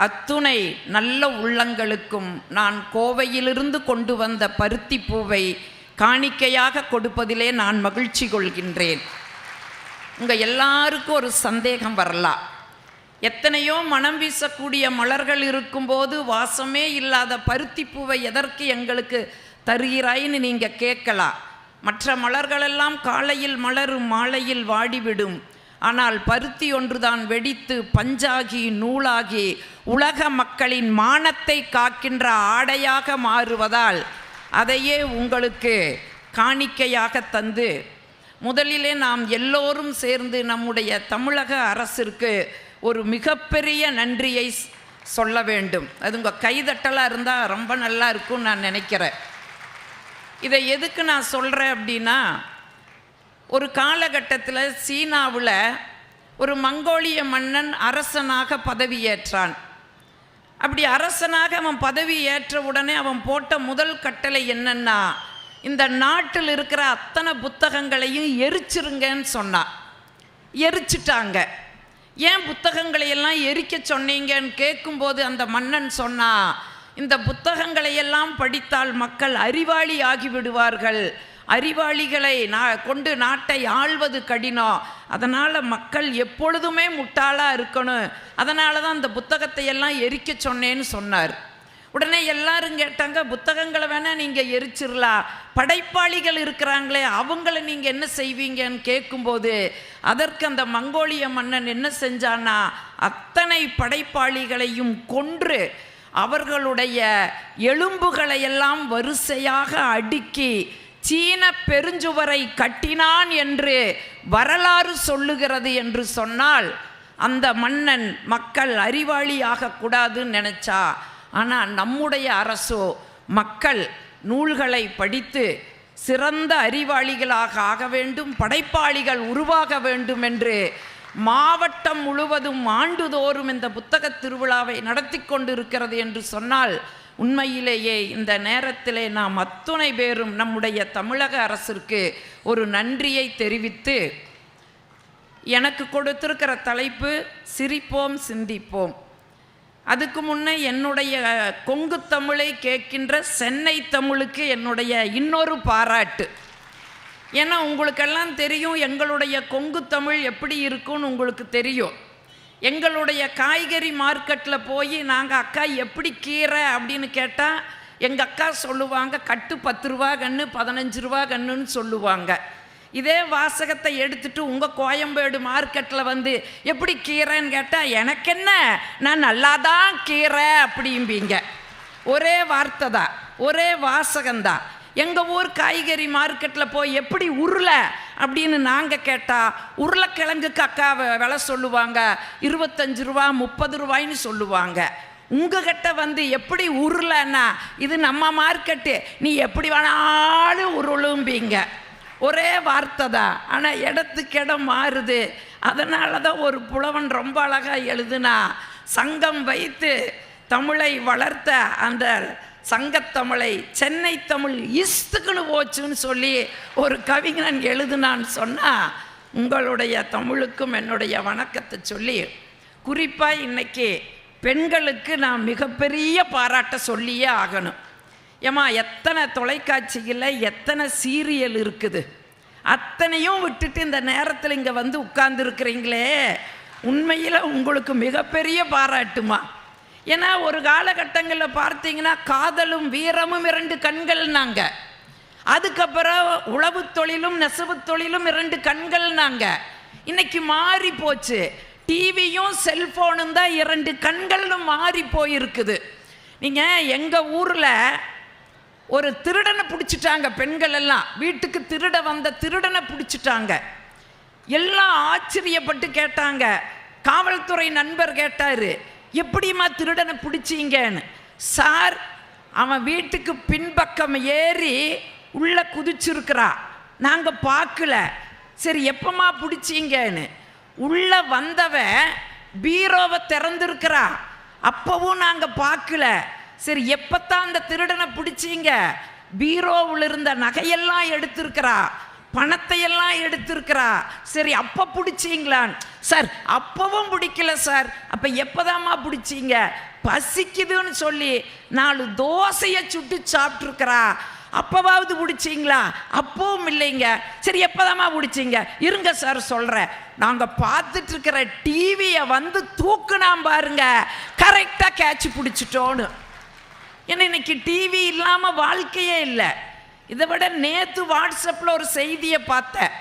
அத்துணை நல்ல உள்ளங்களுக்கும் நான் கோவையிலிருந்து கொண்டு வந்த பருத்தி பூவை காணிக்கையாக கொடுப்பதிலே நான் மகிழ்ச்சி கொள்கின்றேன். உங்கள் எல்லாருக்கும் ஒரு சந்தேகம் வரலாம், எத்தனையோ மனம் வீசக்கூடிய மலர்கள் இருக்கும்போது வாசமே இல்லாத பருத்தி பூவை எதற்கு எங்களுக்கு தருகிறாய்ன்னு நீங்கள் கேட்கலாம். மற்ற மலர்களெல்லாம் காலையில் மலரும், மாலையில் வாடிவிடும். ஆனால் பருத்தி ஒன்றுதான் வெடித்து பஞ்சாகி நூலாகி உலக மக்களின் மானத்தை காக்கின்ற ஆடையாக மாறுவதால் அதையே உங்களுக்கு காணிக்கையாக தந்து, முதலிலே நாம் எல்லோரும் சேர்ந்து நம்முடைய தமிழக அரசிற்கு ஒரு மிகப்பெரிய நன்றியை சொல்ல வேண்டும். அது உங்கள் கைதட்டலாக இருந்தால் ரொம்ப நல்லா இருக்கும்னு நான் நினைக்கிறேன். இதை எதுக்கு நான் சொல்கிறேன் அப்படின்னா, ஒரு காலகட்டத்தில் சீனாவில் ஒரு மங்கோலிய மன்னன் அரசனாக பதவியேற்றான். அப்படி அரசனாக அவன் பதவி ஏற்ற உடனே அவன் போட்ட முதல் கட்டளை என்னன்னா, இந்த நாட்டில் இருக்கிற அத்தனை புத்தகங்களையும் எரிச்சிருங்கன்னு சொன்னான். எரிச்சிட்டாங்க. ஏன் புத்தகங்களையெல்லாம் எரிக்க சொன்னீங்கன்னு கேட்கும்போது அந்த மன்னன் சொன்னா, இந்த புத்தகங்களையெல்லாம் படித்தால் மக்கள் அறிவாளி ஆகிவிடுவார்கள், அறிவாளிகளை கொண்டு நாட்டை ஆள்வது கடினம், அதனால் மக்கள் எப்பொழுதுமே முட்டாளாக இருக்கணும், அதனால தான் அந்த புத்தகத்தை எல்லாம் எரிக்க சொன்னேன்னு சொன்னார். உடனே எல்லாரும் கேட்டாங்க, புத்தகங்களை வேணால் நீங்கள் எரிச்சிடலாம், படைப்பாளிகள் இருக்கிறாங்களே அவங்கள நீங்கள் என்ன செய்வீங்கன்னு கேட்கும்போது அதற்கு அந்த மங்கோலிய மன்னன் என்ன செஞ்சான்னா, அத்தனை படைப்பாளிகளையும் கொன்று அவர்களுடைய எலும்புகளையெல்லாம் வரிசையாக அடுக்கி சீன பெருஞ்சுவரை கட்டினான் என்று வரலாறு சொல்லுகிறது என்று சொன்னால், அந்த மன்னன் மக்கள் அறிவாளியாக கூடாதுன்னு நினச்சா. ஆனால் நம்முடைய அரசோ மக்கள் நூல்களை படித்து சிறந்த அறிவாளிகளாக ஆக வேண்டும், படைப்பாளிகள் உருவாக வேண்டும் என்று மாவட்டம் முழுவதும் ஆண்டுதோறும் இந்த புத்தக திருவிழாவை நடத்தி கொண்டிருக்கிறது என்று சொன்னால், உண்மையிலேயே இந்த நேரத்திலே நாம் அத்துணை பேரும் நம்முடைய தமிழக அரசிற்கு ஒரு நன்றியை தெரிவித்து, எனக்கு கொடுத்திருக்கிற தலைப்பு சிரிப்போம் சிந்திப்போம். அதுக்கு முன்னே என்னுடைய கொங்கு தமிழை கேட்கின்ற சென்னை தமிழுக்கு என்னுடைய இன்னொரு பாராட்டு. ஏன்னா உங்களுக்கெல்லாம் தெரியும் எங்களுடைய கொங்கு தமிழ் எப்படி இருக்குன்னு உங்களுக்கு தெரியும். எங்களுடைய காய்கறி மார்க்கெட்டில் போய் நாங்கள் அக்கா எப்படி கீரை அப்படின்னு கேட்டால் எங்கள் அக்கா சொல்லுவாங்க, கட்டு 10 ரூபா கன்று 15 ரூபா கன்றுன்னு சொல்லுவாங்க. இதே வாசகத்தை எடுத்துட்டு உங்கள் கோயம்பேடு மார்க்கெட்டில் வந்து எப்படி கீரைன்னு கேட்டால் எனக்கு என்ன, நான் நல்லாதான் கீரை அப்படிம்பீங்க. ஒரே வார்த்தை தான், ஒரே வாசகம்தான். எங்கள் ஊர் காய்கறி மார்க்கெட்டில் போய் எப்படி உருளை அப்படின்னு நாங்கள் கேட்டால் உருளைக்கிழங்குக்கு அக்கா விலை சொல்லுவாங்க 25 ரூபா 30 ரூபாய்ன்னு சொல்லுவாங்க. உங்ககிட்ட வந்து எப்படி உருளைன்னா இது நம்ம மார்க்கெட்டு, நீ எப்படி வேணாலும் உருளும்பீங்க. ஒரே வார்த்தை தான், ஆனால் இடத்துக்கு இடம் மாறுது. அதனால தான் ஒரு புலவன் ரொம்ப அழகாக எழுதுனா, சங்கம் வைத்து தமிழை வளர்த்த அந்த சங்கத்தமிழை சென்னை தமிழ் இஸ்துக்குன்னு போச்சுன்னு சொல்லி ஒரு கவிஞன் எழுதுனான்னு சொன்னால், உங்களுடைய தமிழுக்கும் என்னுடைய வணக்கத்தை சொல்லி, குறிப்பாக இன்றைக்கி பெண்களுக்கு நான் மிகப்பெரிய பாராட்ட சொல்லியே ஆகணும். ஏம்மா எத்தனை தொலைக்காட்சியில் எத்தனை சீரியல் இருக்குது, அத்தனையும் விட்டுட்டு இந்த நேரத்தில் இங்கே வந்து உட்கார்ந்துருக்கிறீங்களே, உண்மையில் உங்களுக்கு மிகப்பெரிய பாராட்டுமா. ஏன்னா ஒரு காலகட்டங்களில் பார்த்தீங்கன்னா காதலும் வீரமும் 2 கண்கள்னாங்க. அதுக்கப்புறம் உழவு தொழிலும் நெசவு தொழிலும் 2 கண்கள்னாங்க. இன்னைக்கு மாறி போச்சு, டிவியும் செல்ஃபோனும் தான் 2 கண்களும் மாறி போயிருக்குது. நீங்கள் எங்கள் ஊரில் ஒரு திருடனை பிடிச்சிட்டாங்க, பெண்கள் எல்லாம் வீட்டுக்கு திருட வந்த திருடனை பிடிச்சிட்டாங்க. எல்லாம் ஆச்சரியப்பட்டு கேட்டாங்க. காவல்துறை நண்பர் கேட்டார், எப்படிம்மா திருடனை பிடிச்சிங்கன்னு. சார், அவன் வீட்டுக்கு பின்பக்கம் ஏறி உள்ளே குதிச்சிருக்கிறா, நாங்கள் பார்க்கல. சரி எப்பமா பிடிச்சிங்கன்னு. உள்ளே வந்தவன் பீரோவை திறந்துருக்கிறா, அப்பவும் நாங்கள் பார்க்கல. சரி எப்பத்தான் அந்த திருடனை பிடிச்சிங்க. பீரோவில் இருந்த நகையெல்லாம் எடுத்திருக்கிறா, பணத்தை எல்லாம் எடுத்திருக்கிறா. சரி, அப்போ பிடிச்சிங்களான்? சார் அப்பவும் பிடிக்கல சார். அப்போ எப்போதாம்மா பிடிச்சிங்க? பசிக்குதுன்னு சொல்லி 4 தோசையை சுட்டு சாப்பிட்ருக்கிறா. அப்போவாவது பிடிச்சிங்களா? அப்பவும் இல்லைங்க. சரி, எப்போதாம்மா பிடிச்சிங்க? இருங்க சார் சொல்கிறேன். நாங்கள் பார்த்துட்டு இருக்கிற டிவியை வந்து தூக்குனாம் பாருங்க, கரெக்டாக கேட்ச் பிடிச்சிட்டோன்னு. ஏன்னா இன்னைக்கு டிவி இல்லாமல் வாழ்க்கையே இல்லை. இதை விட நேற்று வாட்ஸ்அப்பில் ஒரு செய்தியை பார்த்தேன்.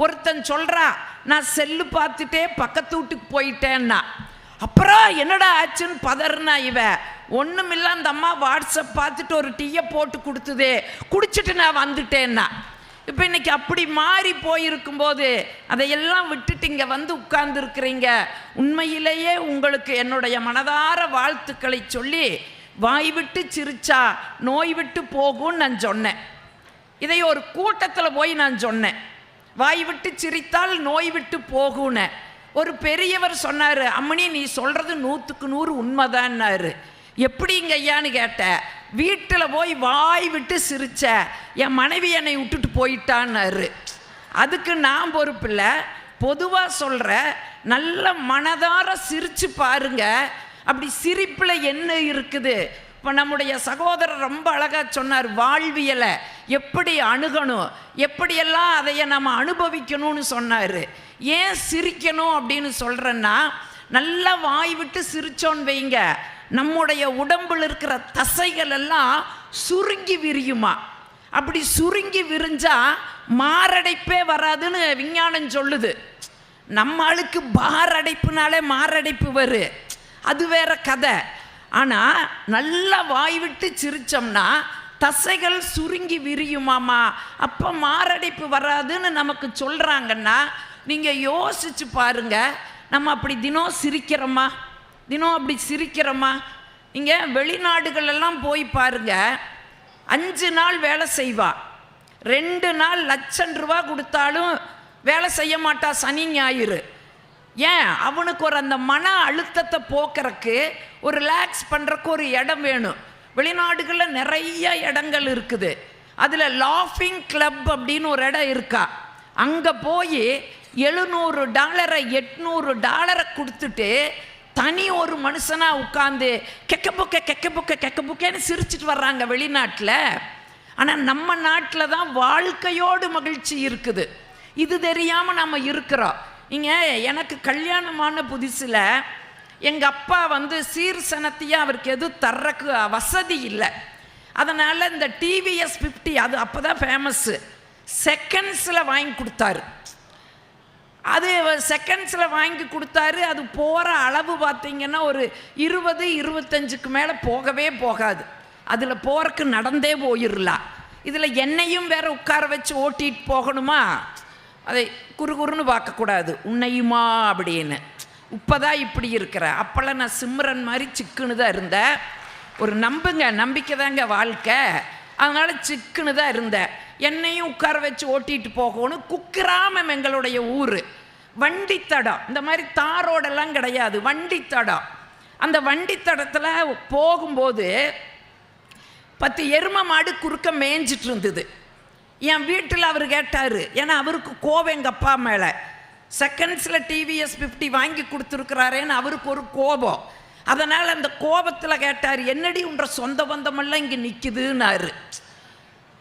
ஒருத்தன் சொல்கிறான், நான் செல்லு பார்த்துட்டே பக்கத்து வீட்டுக்கு போயிட்டேன்னா. அப்புறம் என்னடா ஆச்சுன்னு பதறினா இவ. ஒன்றுமில்ல, அந்த அம்மா வாட்ஸ்அப் பார்த்துட்டு ஒரு டீயை போட்டு கொடுத்துதே, குடிச்சிட்டு நான் வந்துட்டேன்னா. இப்போ இன்னைக்கு அப்படி மாறி போயிருக்கும்போது அதையெல்லாம் விட்டுட்டு இங்கே வந்து உட்கார்ந்துருக்கிறீங்க. உண்மையிலேயே உங்களுக்கு என்னுடைய மனதார வாழ்த்துக்களை சொல்லி, வாய் விட்டு சிரிச்சா நோய் விட்டு போகும்னு நான் சொன்னேன். இதை ஒரு கூட்டத்தில் போய் நான் சொன்னேன், வாய் விட்டு சிரித்தால் நோய் விட்டு போகுன்னு. ஒரு பெரியவர் சொன்னார், அம்மணி நீ சொல்கிறது 100க்கு 100 உண்மைதான்னாரு. எப்படிங்க ஐயான்னு கேட்டேன். வீட்டில் போய் வாய் விட்டு சிரிச்ச, என் மனைவி என்னை விட்டுட்டு போயிட்டான்னாரு. அதுக்கு நான் பொறுப்பில்லை, பொதுவாக சொல்கிற, நல்ல மனதார சிரிச்சு பாருங்க. அப்படி சிரிப்பில் என்ன இருக்குது? இப்போ நம்முடைய சகோதரர் ரொம்ப அழகாக சொன்னார், வாழ்வியலை எப்படி அணுகணும், எப்படியெல்லாம் அதையை நம்ம அனுபவிக்கணும்னு சொன்னார். ஏன் சிரிக்கணும் அப்படின்னு சொல்கிறேன்னா, நல்லா வாய் விட்டு சிரிச்சோன்னு வைங்க, நம்முடைய உடம்பில் இருக்கிற தசைகள் எல்லாம் சுருங்கி விரியுமா. அப்படி சுருங்கி விரிஞ்சா மாரடைப்பே வராதுன்னு விஞ்ஞானம் சொல்லுது. நம்ம ஆளுக்கு பாரடைப்புனாலே மாரடைப்பு வரும், அது வேற கதை. ஆனால் நல்லா வாய் விட்டு சிரிச்சோம்னா தசைகள் சுருங்கி விரியுமாமா, அப்போ மாரடைப்பு வராதுன்னு நமக்கு சொல்கிறாங்கன்னா, நீங்கள் யோசிச்சு பாருங்க. நம்ம அப்படி தினம் சிரிக்கிறோமா? தினம் அப்படி சிரிக்கிறோமா? நீங்கள் வெளிநாடுகளெல்லாம் போய் பாருங்க, 5 நாள் வேலை செய்வா, 2 நாள் ₹1,00,000 கொடுத்தாலும் வேலை செய்ய மாட்டா சனி ஞாயிறு. ஏன்? அவனுக்கு ஒரு அந்த மன அழுத்தத்தை போக்குறக்கு, ஒரு ரிலாக்ஸ் பண்ணுறக்கு ஒரு இடம் வேணும். வெளிநாடுகளில் நிறைய இடங்கள் இருக்குது. அதில் லாஃபிங் கிளப் அப்படின்னு ஒரு இடம் இருக்கா. அங்கே போய் $700 $800 கொடுத்துட்டு தனி ஒரு மனுஷனாக உட்காந்து கெக்க புக்கேன்னு சிரிச்சிட்டு வர்றாங்க வெளிநாட்டில். ஆனால் நம்ம நாட்டில் தான் வாழ்க்கையோடு மகிழ்ச்சி இருக்குது. இது தெரியாமல் நம்ம இருக்கிறோம். நீங்கள், எனக்கு கல்யாணமான புதுசில் எங்கள் அப்பா வந்து சீர்சனத்தையாக அவருக்கு எதுவும் தர்றக்கு வசதி இல்லை. அதனால் இந்த டிவிஎஸ் 50 அது அப்போ தான் ஃபேமஸ்ஸு, செகண்ட்ஸில் வாங்கி கொடுத்தாரு. அது செகண்ட்ஸில் வாங்கி கொடுத்தாரு. அது போகிற அளவு பார்த்திங்கன்னா ஒரு 20-25க்கு மேலே போகவே போகாது. அதில் போகிறக்கு நடந்தே போயிடலாம். இதில் என்னையும் வேற உட்கார வச்சு ஓட்டிகிட்டு போகணுமா? அதை குறுகுறுன்னு பார்க்கக்கூடாது, உன்னையுமா அப்படின்னு. இப்போதான் இப்படி இருக்கிற. அப்போல்லாம் நான் சிம்ரன் மாதிரி சிக்குன்னு தான் இருந்தேன். ஒரு நம்பிக்கை தாங்க வாழ்க்கை. அதனால் சிக்குன்னு தான் இருந்தேன். என்னையும் உட்கார வச்சு ஓட்டிகிட்டு போகணும். குக்கிராமம் எங்களுடைய ஊர். வண்டித்தடம், இந்த மாதிரி தாரோடெல்லாம் கிடையாது, வண்டித்தடம். அந்த வண்டித்தடத்தில் போகும்போது 10 எருமை மாடு குறுக்க மேய்ஞ்சிட்டு இருந்தது. என் வீட்டில் அவர் கேட்டார், ஏன்னா அவருக்கு கோபம் எங்கள் அப்பா மேலே. செகண்ட்ஸில் டிவிஎஸ் 50 வாங்கி கொடுத்துருக்குறாரேன்னு அவருக்கு ஒரு கோபம். அதனால் அந்த கோபத்தில் கேட்டார், என்னடி உன்ற சொந்த பந்தமெல்லாம் இங்கே நிற்குதுன்னாரு.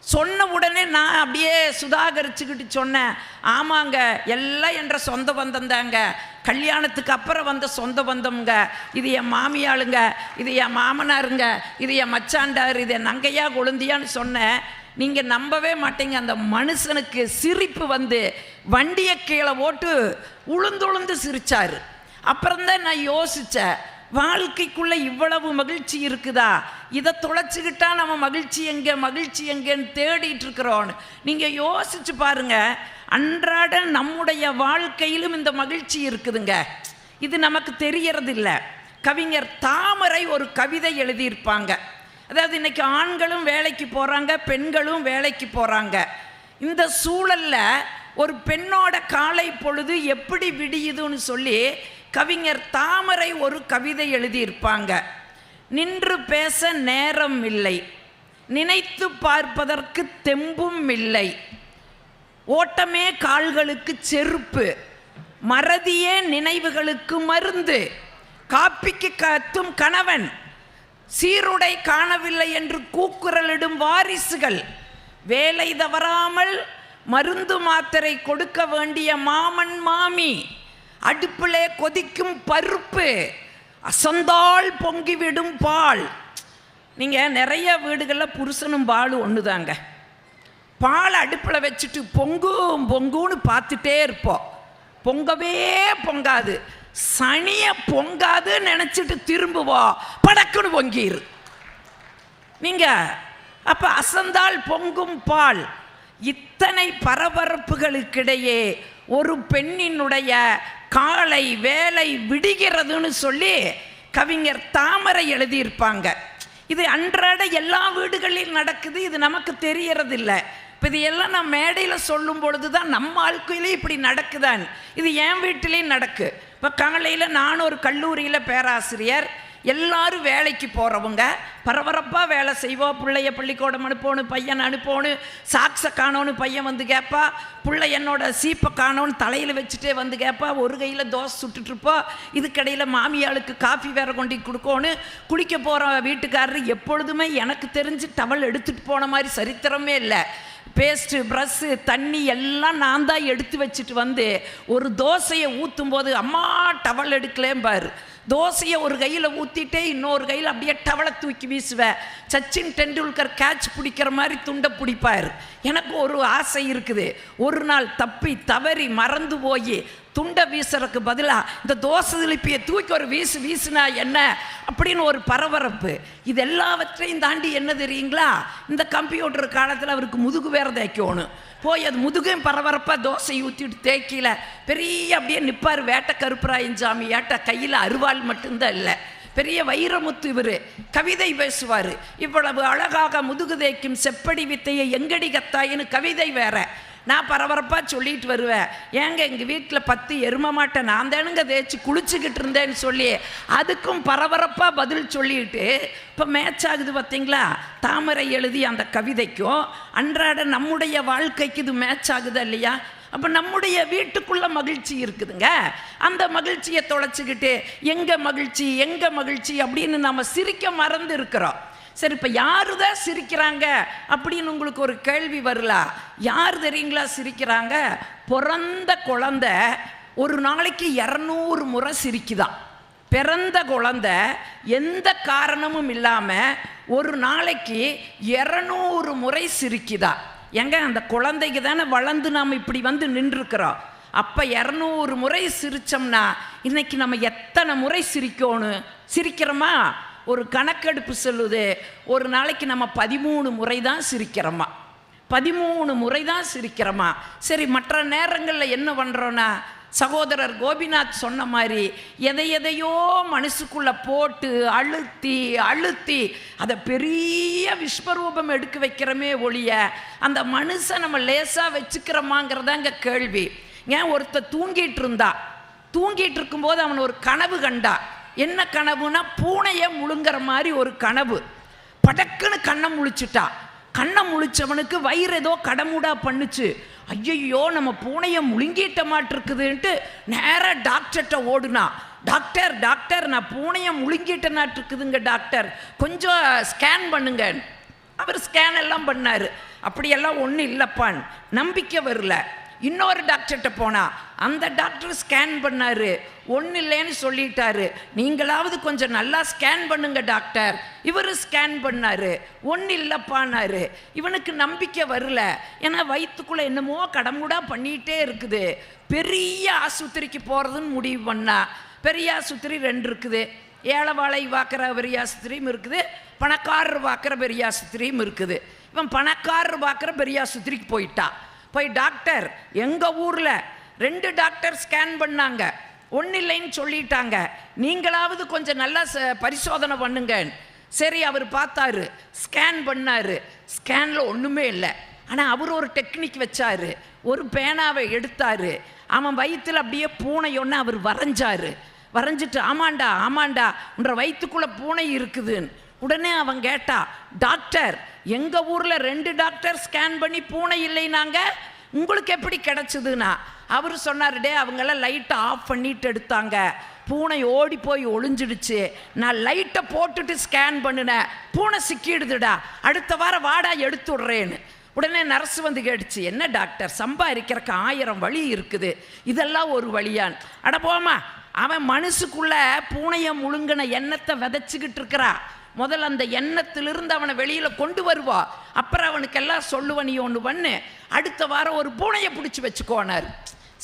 சொன்ன உடனே நான் அப்படியே சுதாகரிச்சுக்கிட்டு சொன்னேன், ஆமாங்க, எல்லாம் என்ற சொந்த பந்தம் தாங்க, கல்யாணத்துக்கு அப்புறம் வந்த சொந்த பந்தம்ங்க. இது என் மாமியாளுங்க, இது என் மாமனாருங்க, இது என் மச்சாண்டார், இது என் நங்கையா கொழுந்தியான்னு சொன்னேன். நீங்கள் நம்பவே மாட்டீங்க, அந்த மனுஷனுக்கு சிரிப்பு வந்து வண்டியை கீழே போட்டு உளுந்து சிரிச்சார். அப்புறம்தான் நான் யோசித்தேன், வாழ்க்கைக்குள்ளே இவ்வளவு மகிழ்ச்சி இருக்குதா? இதை தொலைச்சிக்கிட்டா நம்ம மகிழ்ச்சி எங்கேன்னு தேடிட்டு இருக்கிறோன்னு நீங்கள் யோசிச்சு பாருங்க. அன்றாட நம்முடைய வாழ்க்கையிலும் இந்த மகிழ்ச்சி இருக்குதுங்க. இது நமக்கு தெரியறதில்ல. கவிஞர் தாமரை ஒரு கவிதை எழுதியிருப்பாங்க. அதாவது இன்னைக்கு ஆண்களும் வேலைக்கு போகிறாங்க, பெண்களும் வேலைக்கு போகிறாங்க. இந்த சூழலில் ஒரு பெண்ணோட காலை பொழுது எப்படி விடியுதுன்னு சொல்லி கவிஞர் தாமரை ஒரு கவிதை எழுதியிருப்பாங்க. நின்று பேச நேரம் இல்லை, நினைத்து பார்ப்பதற்கு தெம்பும் இல்லை, ஓட்டமே கால்களுக்கு செருப்பு, மறதியே நினைவுகளுக்கு மருந்து, காப்பிக்கு கத்தும் கணவன், சீருடை காணவில்லை என்று கூக்குரலிடும் வாரிசுகள், வேலை தவறாமல் மருந்து மாத்திரை கொடுக்க வேண்டிய மாமன் மாமி, அடுப்பிலே கொதிக்கும் பருப்பு, அசந்தால் பொங்கிவிடும் பால். நீங்கள் நிறைய வீடுகளில் புருஷனும் பாலும் ஒன்று தாங்க. பால் அடுப்பில் வச்சுட்டு பொங்கும் பொங்குன்னு பார்த்துட்டே இருப்போம். பொங்கவே பொங்காது, சனிய பொங்காதுன்னு நினச்சிட்டு திரும்புவோம், படக்குன்னு பொங்கிரு. நீங்கள் அப்போ அசந்தால் பொங்கும் பால். இத்தனை பரபரப்புகளுக்கிடையே ஒரு பெண்ணினுடைய காலை வேலை விடுகிறதுன்னு சொல்லி கவிஞர் தாமரை எழுதியிருப்பாங்க. இது அன்றாட எல்லா வீடுகளிலும் நடக்குது, இது நமக்கு தெரியறதில்லை. இப்போ இது எல்லாம் நான் மேடையில் சொல்லும் பொழுது தான் நம்ம வாழ்க்கையிலே இப்படி நடக்குதான். இது என் வீட்டிலையும் நடக்கு. இப்போ காலையில் நான் ஒரு கல்லூரியில் பேராசிரியர், எல்லாரும் வேலைக்கு போகிறவங்க, பரபரப்பாக வேலை செய்வோம். பிள்ளைய பள்ளிக்கூடம் அனுப்பணும், பையன் அனுப்பணும், சாக்ஸை காணோன்னு பையன் வந்து கேட்பா, பிள்ளை என்னோட சீப்பை காணோன்னு தலையில் வச்சுட்டே வந்து கேட்பா, ஒரு கையில் தோசை சுட்டுட்ருப்போம், இதுக்கடையில் மாமியாளுக்கு காஃபி வேற கொண்டு கொடுக்கணும். குளிக்க போகிற வீட்டுக்காரர் எப்பொழுதுமே எனக்கு தெரிஞ்சு டவல் எடுத்துகிட்டு போன மாதிரி சரித்திரமே இல்லை. பேஸ்ட்டு, ப்ரஷ்ஷு, தண்ணி எல்லாம் நான் தான் எடுத்து வச்சுட்டு வந்து ஒரு தோசையை ஊற்றும் போது அம்மா டவல் எடுக்கலேம்பார். தோசையை ஒரு கையில் ஊற்றிட்டே இன்னொரு கையில் அப்படியே டவலை தூக்கி வீசுவேன். சச்சின் டெண்டுல்கர் கேட்ச் பிடிக்கிற மாதிரி துண்டை பிடிப்பார். எனக்கு ஒரு ஆசை இருக்குது, ஒரு நாள் தப்பி தவறி மறந்து போய் துண்டை வீசுறதுக்கு பதிலாக இந்த தோசை திருப்பியை தூக்கி ஒரு வீசுனா என்ன அப்படின்னு ஒரு பரபரப்பு. இது எல்லாவற்றையும் தாண்டி என்ன தெரியுங்களா, இந்த கம்ப்யூட்டர் காலத்தில் அவருக்கு முதுகு வேற தேய்க்கணும். போய் அது முதுகையும் பரபரப்பாக தோசை ஊற்றிட்டு தேய்க்கல பெரிய அப்படியே நிற்பார். வேட்டை கருப்பராயஞ்சாமி ஏட்ட கையில் அருவாள் மட்டும்தான் இல்லை, பெரிய வைரமுத்து. இவர் கவிதை பேசுவார். இவ்வளவு அழகாக முதுகு தேய்க்கும் செப்படி வித்தையை எங்கடி கத்தாயின்னு கவிதை வேற. நான் பரபரப்பாக சொல்லிட்டு வருவேன், ஏங்க எங்கள் வீட்டில் 10 எருமை மாட்டை நான் தானுங்க தேய்ச்சி குளிச்சுக்கிட்டு இருந்தேன்னு சொல்லி அதுக்கும் பரபரப்பாக பதில் சொல்லிட்டு இப்போ மேட்ச் ஆகுது பார்த்தீங்களா. தாமரை எழுதி அந்த கவிதைக்கும் அன்றாட நம்முடைய வாழ்க்கைக்கு இது மேட்ச் ஆகுதா இல்லையா? அப்போ நம்முடைய வீட்டுக்குள்ள மகிழ்ச்சி இருக்குதுங்க. அந்த மகிழ்ச்சியை தொலைச்சிக்கிட்டு எங்கே மகிழ்ச்சி அப்படின்னு நம்ம சிரிக்க மறந்து இருக்கிறோம். சரி, இப்போ யாரு தான் சிரிக்கிறாங்க அப்படின்னு உங்களுக்கு ஒரு கேள்வி வரல. யார் தெரியுங்களா சிரிக்கிறாங்க? பிறந்த குழந்தை ஒரு நாளைக்கு 200 முறை சிரிக்குதான். பிறந்த குழந்தை எந்த காரணமும் இல்லாமல் ஒரு நாளைக்கு 200 முறை சிரிக்குதா. எங்க அந்த குழந்தைக்கு தானே வளர்ந்து நாம் இப்படி வந்து நின்றுருக்கிறோம். அப்போ 200 முறை சிரித்தோம்னா இன்னைக்கு நம்ம எத்தனை முறை சிரிக்கிறோமா? ஒரு கணக்கெடுப்பு சொல்லுது, ஒரு நாளைக்கு நம்ம 13 முறை தான் சிரிக்கிறோமா. 13 முறை தான் சிரிக்கிறோமா. சரி, மற்ற நேரங்களில் என்ன பண்ணுறோன்னா, சகோதரர் கோபிநாத் சொன்ன மாதிரி எதையோ மனசுக்குள்ளே போட்டு அழுத்தி அதை பெரிய விஸ்வரூபம் எடுக்க வைக்கிறோமே ஒழிய அந்த மனுஷன் நம்ம லேசாக வச்சுக்கிறோமாங்கிறதாங்க கேள்வி. ஏன் ஒருத்தர் தூங்கிட்டு இருக்கும்போது அவன் ஒரு கனவு கண்டா. என்ன கனவுனா, பூனையை முழுங்குற மாதிரி ஒரு கனவு. படக்குன்னு கண்ணை முழிச்சுட்டா. கண்ணை முழிச்சவனுக்கு வயிறு ஏதோ கடமுடா பண்ணுச்சு. ஐயோ நம்ம பூனையை முழுங்கிட்ட மாட்டிருக்குதுன்ட்டு நேராக டாக்டர்கிட்ட ஓடுனா. டாக்டர் நான் பூனையை முழுங்கிட்டனாட்டிருக்குதுங்க டாக்டர், கொஞ்சம் ஸ்கேன் பண்ணுங்க. அவர் ஸ்கேன் எல்லாம் பண்ணார். அப்படியெல்லாம் ஒன்றும் இல்லைப்பான். நம்பிக்கை வரல. இன்னொரு டாக்டர்கிட்ட போனா, அந்த டாக்டர் ஸ்கேன் பண்ணாரு, ஒன்றும் இல்லைன்னு சொல்லிட்டாரு. நீங்களாவது கொஞ்சம் நல்லா ஸ்கேன் பண்ணுங்க டாக்டர். இவர் ஸ்கேன் பண்ணாரு, ஒன்றும் இல்லைப்பான்னாரு. இவனுக்கு நம்பிக்கை வரல. ஏன்னா வயிற்றுக்குள்ளே என்னமோ கடமுடா பண்ணிகிட்டே இருக்குது. பெரிய ஆஸ்பத்திரிக்கு போகிறதுன்னு முடிவு பண்ணா. பெரிய ஆஸ்பத்திரி 2 இருக்குது. ஏழைவாழை பார்க்குற பெரிய ஆஸ்பத்திரியும் இருக்குது, பணக்காரர் பார்க்குற பெரிய ஆஸ்பத்திரியும் இருக்குது. இவன் பணக்காரர் பார்க்குற பெரிய ஆஸ்பத்திரிக்கு போய் டாக்டர் எங்கள் ஊரில் 2 டாக்டர் ஸ்கேன் பண்ணாங்க, ஒன்றும் இல்லைன்னு சொல்லிட்டாங்க, நீங்களாவது கொஞ்சம் நல்லா பரிசோதனை பண்ணுங்க. சரி, அவர் பார்த்தாரு, ஸ்கேன் பண்ணார். ஸ்கேனில் ஒன்றுமே இல்லை. ஆனால் அவர் ஒரு டெக்னிக் வச்சார். ஒரு பேனாவை எடுத்தார், அவன் வயிற்றில் அப்படியே பூனை ஒன்று அவர் வரைஞ்சிட்டு ஆமாண்டா உன்ற வயிற்றுக்குள்ளே பூனை இருக்குதுன்னு. உடனே அவன் கேட்டா, டாக்டர் எங்கள் ஊரில் 2 டாக்டர் ஸ்கேன் பண்ணி பூனை இல்லைனாங்க, உங்களுக்கு எப்படி கிடச்சிதுன்னா அவர் சொன்னார், டே அவங்கெல்லாம் லைட்டை ஆஃப் பண்ணிட்டு எடுத்தாங்க, பூனை ஓடி போய் ஒளிஞ்சிடுச்சு, நான் லைட்டை போட்டுட்டு ஸ்கேன் பண்ணினேன், பூனை சிக்கிடுதுடா, அடுத்த வாரம் வாடா எடுத்து விட்றேன்னு. உடனே நர்ஸ் வந்து கேட்டுச்சு, என்ன டாக்டர் சம்பாதிக்கிறக்கு 1000 வழி இருக்குது, இதெல்லாம் ஒரு வழியான்? அட போமா, அவன் மனசுக்குள்ள பூனையை முழுங்கின எண்ணத்தை விதைச்சிக்கிட்டு இருக்கிறா. முதல்ல அந்த எண்ணத்திலிருந்து அவனை வெளியில் கொண்டு வருவா, அப்புறம் அவனுக்கெல்லாம் சொல்லுவ, நீ ஒன்று பண்ணு, அடுத்த வாரம் ஒரு பூனையை பிடிச்சி வச்சுக்கோனார்.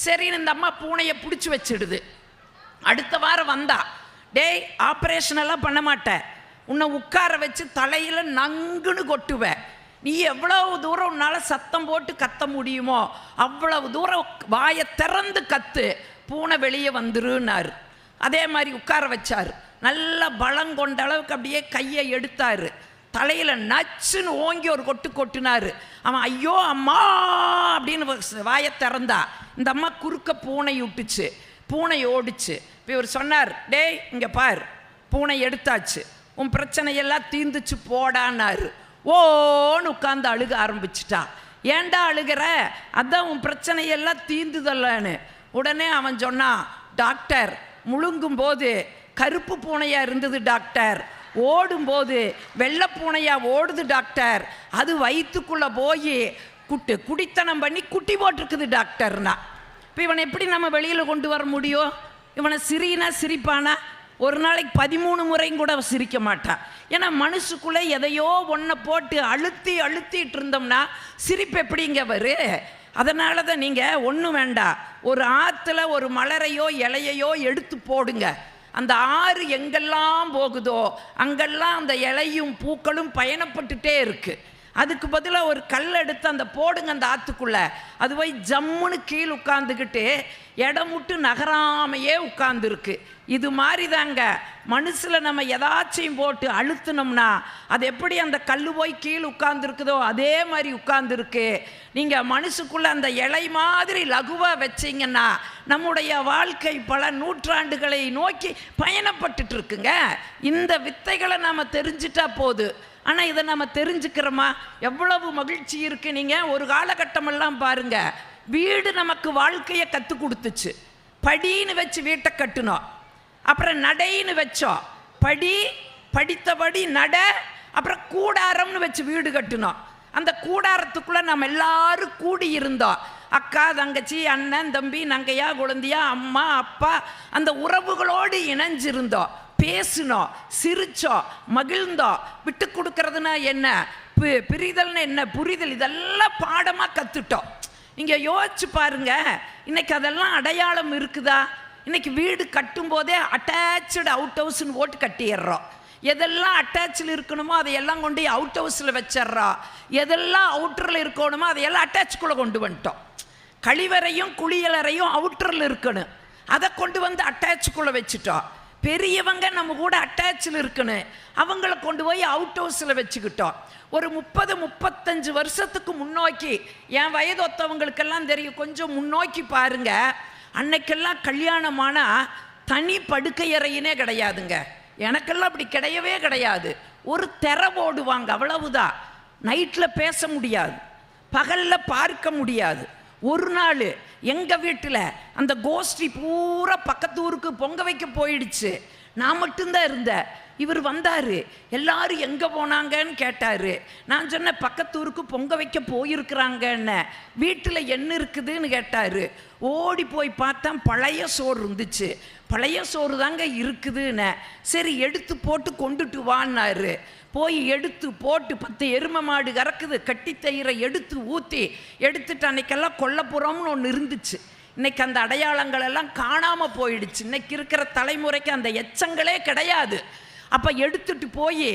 சரின்னு இந்த அம்மா பூனையை பிடிச்சி வச்சிடுது. அடுத்த வாரம் வந்தா, டேய் ஆப்ரேஷன் எல்லாம் பண்ண மாட்டேன், உன்னை உட்கார வச்சு தலையில் நங்குன்னு கொட்டுவேன், நீ எவ்வளவு தூரம் உன்னால் சத்தம் போட்டு கத்த முடியுமோ அவ்வளவு தூரம் வாயை திறந்து கத்து, பூனை வெளியே வந்துருன்னாரு. அதே மாதிரி உட்கார வச்சார். நல்ல பலம் கொண்ட அளவுக்கு அப்படியே கையை எடுத்தார், தலையில் நச்சுன்னு ஓங்கி ஒரு கொட்டு கொட்டினார். அவன் ஐயோ அம்மா அப்படின்னு வாயை திறந்தா. இந்த அம்மா குறுக்க பூனை விட்டுச்சு, பூனை ஓடிச்சு. இப்போ இவர் சொன்னார், டேய் இங்கே பார், பூனை எடுத்தாச்சு, உன் பிரச்சனையெல்லாம் தீந்துச்சு போடான்னாரு. ஓன்னு உட்காந்து அழுக ஆரம்பிச்சிட்டா. ஏண்டா அழுகிற? அதான் உன் பிரச்சனையெல்லாம் தீந்துதல்லன்னு. உடனே அவன் சொன்னான், டாக்டர் முழுங்கும் போது கருப்பு பூனையா இருந்தது டாக்டர், ஓடும்போது வெள்ளை பூனையா ஓடுது டாக்டர், அது வயிற்றுக்குள்ளே போய் குடித்தனம் பண்ணி குட்டி போட்டிருக்குது டாக்டர்னா. இப்போ இவனை எப்படி நம்ம வெளியில் கொண்டு வர முடியும்? இவனை சிரினா சிரிப்பானா? ஒரு நாளைக்கு 13 முறையும் கூட சிரிக்க மாட்டான். ஏன்னா மனசுக்குள்ளே எதையோ ஒன்றை போட்டு அழுத்திட்டு இருந்தோம்னா சிரிப்பு எப்படிங்க வரும்? அதனால தான் நீங்கள் ஒன்றும் வேண்டாம், ஒரு ஆற்றுல ஒரு மலரையோ இலையையோ எடுத்து போடுங்க, அந்த ஆறு எங்கெல்லாம் போகுதோ அங்கெல்லாம் அந்த இலையும் பூக்களும் பயணப்பட்டுட்டே இருக்குது. அதுக்கு பதிலாக ஒரு கல் எடுத்து அந்த போடுங்க அந்த ஆற்றுக்குள்ளே, அது போய் ஜம்முன்னு கீழே உட்காந்துக்கிட்டு இடம் விட்டு நகராமையே உட்காந்துருக்கு. இது மாதிரி தாங்க மனசில் நம்ம எதாச்சும் போட்டு அழுத்தினோம்னா அது எப்படி அந்த கல் போய் கீழே உட்காந்துருக்குதோ அதே மாதிரி உட்காந்துருக்கு. நீங்கள் மனசுக்குள்ளே அந்த இலை மாதிரி லகுவாக வச்சிங்கன்னா நம்முடைய வாழ்க்கை பல நூற்றாண்டுகளை நோக்கி பயணப்பட்டுட்டு இருக்குங்க. இந்த வித்தைகளை நாம் தெரிஞ்சிட்டா போது. ஆனால் இதை நம்ம தெரிஞ்சுக்கிறோமா? எவ்வளவு மகிழ்ச்சி இருக்குது. நீங்கள் ஒரு காலகட்டமெல்லாம் பாருங்கள், வீடு நமக்கு வாழ்க்கையை கற்றுக் கொடுத்துச்சு. படின்னு வச்சு வீட்டை கட்டினோம், அப்புறம் நடைன்னு வச்சோம், படித்தபடி நட, அப்புறம் கூடாரம்னு வச்சு வீடு கட்டினோம். அந்த கூடாரத்துக்குள்ளே நம்ம எல்லாரும் கூடி இருந்தோம், அக்கா தங்கச்சி அண்ணன் தம்பி நங்கையா குழந்தையா அம்மா அப்பா, அந்த உறவுகளோடு இணைஞ்சிருந்தோம், பேசினோம், சிரிச்சோம், மகிழ்ந்தோம். விட்டு கொடுக்கறதுனா என்ன, பிரிதல்னு என்ன, புரிதல், இதெல்லாம் பாடமாக கற்றுட்டோம். இங்கே யோசிச்சு பாருங்க, இன்னைக்கு அதெல்லாம் அடையாளம் இருக்குதா? இன்னைக்கு வீடு கட்டும் போதே அட்டாச்சு அவுட் ஹவுஸ்ன்னு போட்டு கட்டிடுறோம். எதெல்லாம் அட்டாச்சில் இருக்கணுமோ அதையெல்லாம் கொண்டு அவுட் ஹவுஸில் வச்சிட்றோம், எதெல்லாம் அவுட்டரில் இருக்கணுமோ அதையெல்லாம் அட்டாச்சுக்குள்ளே கொண்டு வந்துட்டோம். கழிவறையும் குளியலறையும் அவுட்டரில் இருக்கணும், அதை கொண்டு வந்து அட்டாச்சுக்குள்ளே வச்சுட்டோம். பெரியவங்க நம்ம கூட அட்டாச்சில் இருக்கணும், அவங்கள கொண்டு போய் அவுட் ஹவுஸில் வச்சுக்கிட்டோம். ஒரு 30-35 வருஷத்துக்கு முன்னோக்கி, என் வயது ஒத்தவங்களுக்கெல்லாம் தெரியும், கொஞ்சம் முன்னோக்கி பாருங்க, அன்னைக்கெல்லாம் கல்யாணமானால் தனி படுக்கையறையினே கிடையாதுங்க. எனக்கெல்லாம் அப்படி கிடையவே கிடையாது. ஒரு திரை போடுவாங்க, அவ்வளவுதான். நைட்டில் பேச முடியாது, பகலில் பார்க்க முடியாது. ஒரு நாள் எங்கள் வீட்டில் அந்த கோஷ்டி பூரா பக்கத்து ஊருக்கு பொங்க வைக்க போயிடுச்சு, நான் மட்டும்தான் இருந்தேன். இவர் வந்தார், எல்லாரும் எங்கே போனாங்கன்னு கேட்டார். நான் சொன்னேன் பக்கத்தூருக்கு பொங்க வைக்க போயிருக்கிறாங்கன்னு. வீட்டில் என்ன இருக்குதுன்னு கேட்டார். ஓடி போய் பார்த்தா பழைய சோறு இருந்துச்சு. பழைய சோறு தாங்க இருக்குதுன்னு. சரி எடுத்து போட்டு கொண்டுட்டு வான்னாரு. போய் எடுத்து போட்டு 10 எருமை மாடு கறக்குது, கட்டித்தயிரை எடுத்து ஊற்றி எடுத்துட்டு அன்னைக்கெல்லாம் கொல்லப்புறம்னு ஒன்று இருந்துச்சு. இன்னைக்கு அந்த அடையாளங்கள் எல்லாம் காணாமல் போயிடுச்சு. இன்னைக்கு இருக்கிற தலைமுறைக்கு அந்த எச்சங்களே கிடையாது. அப்போ எடுத்துட்டு போய்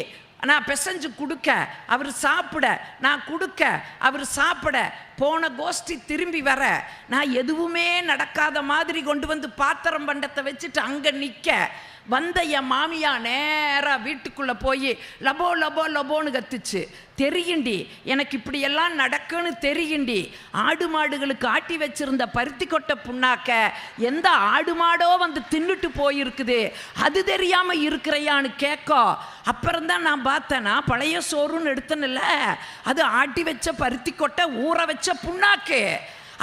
நான் பிசைஞ்சு கொடுக்க, அவர் சாப்பிட, நான் கொடுக்க, அவர் சாப்பிட, போன கோஷ்டி திரும்பி வர, நான் எதுவுமே நடக்காத மாதிரி கொண்டு வந்து பாத்திரம் பண்டத்தை வச்சுட்டு அங்கே நிற்க, வந்த என் மாமியா நேராக வீட்டுக்குள்ளே போய் லபோ லபோ லபோன்னு கத்துச்சு. தெரியுண்டி எனக்கு இப்படியெல்லாம் நடக்குன்னு தெரியுண்டி, ஆடு மாடுகளுக்கு ஆட்டி வச்சிருந்த பருத்தி கொட்டை புண்ணாக்க எந்த ஆடு மாடோ வந்து தின்னுட்டு போயிருக்குது, அது தெரியாமல் இருக்கிறையான்னு கேட்கோ. அப்புறம்தான் நான் பார்த்தேன்னா பழைய சோறுன்னு எடுத்தனில்ல, அது ஆட்டி வச்ச பருத்தி கொட்டை ஊற வச்ச புண்ணாக்கு.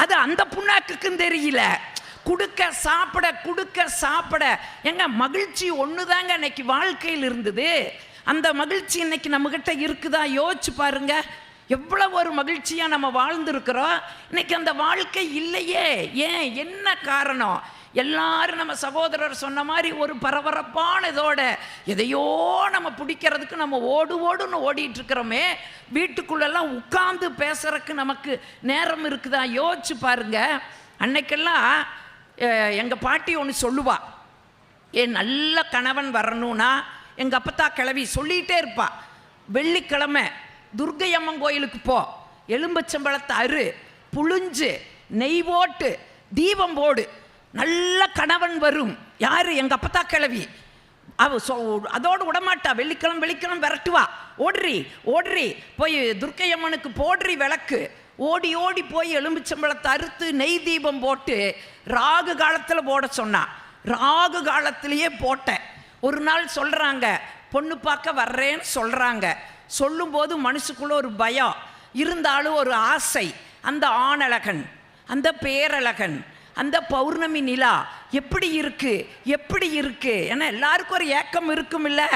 அது அந்த புண்ணாக்குக்கும் தெரியல. கொடுக்க சாப்பிட எங்க மகிழ்ச்சி ஒண்ணுதாங்க இன்னைக்கு வாழ்க்கையில் இருந்தது. அந்த மகிழ்ச்சி இன்னைக்கு நம்மகிட்ட இருக்குதா? யோசிச்சு பாருங்க. எவ்வளவு ஒரு மகிழ்ச்சியா நம்ம வாழ்ந்துருக்கிறோம். இன்னைக்கு அந்த வாழ்க்கை இல்லையே. ஏன்? என்ன காரணம்? எல்லாரும் நம்ம சகோதரர் சொன்ன மாதிரி ஒரு பரபரப்பான இதோட எதையோ நம்ம பிடிக்கிறதுக்கு நம்ம ஓடுன்னு ஓடிட்டு இருக்கிறோமே. வீட்டுக்குள்ளெல்லாம் உட்கார்ந்து பேசுறதுக்கு நமக்கு நேரம் இருக்குதா? யோசிச்சு பாருங்க. அன்னைக்கெல்லாம் எங்கள் பாட்டி ஒன்று சொல்லுவா, நல்ல கணவன் வரணும்னா எங்கள் அப்பத்தா கிளவி சொல்லிகிட்டே இருப்பா, வெள்ளிக்கிழமை துர்க்கை அம்மன் கோயிலுக்கு போ, எலும்பச்சம்பழத்தை அறு, புழிஞ்சு நெய் போட்டு தீபம் போடு, நல்ல கணவன் வரும். யாரு? எங்கள் அப்பத்தா கிளவி. அதோடு விடமாட்டா. வெள்ளிக்கிழமை விரட்டுவா. ஓடுறி போய் துர்க்கை அம்மனுக்கு போடுறி விளக்கு. ஓடி போய் எலும்பிச்சம்பழத்தை அறுத்து நெய் தீபம் போட்டு ராகு காலத்தில் போட சொன்னா. ராகு காலத்திலேயே போட்டேன். ஒரு நாள் சொல்கிறாங்க, பொண்ணு பார்க்க வர்றேன்னு சொல்கிறாங்க. சொல்லும்போது மனசுக்குள்ள ஒரு பயம் இருந்தாலும் ஒரு ஆசை. அந்த ஆணழகன், அந்த பேரழகன், அந்த பௌர்ணமி நிலா எப்படி இருக்கு? ஏன்னா எல்லாருக்கும் ஒரு ஏக்கம் இருக்கும் இல்லை?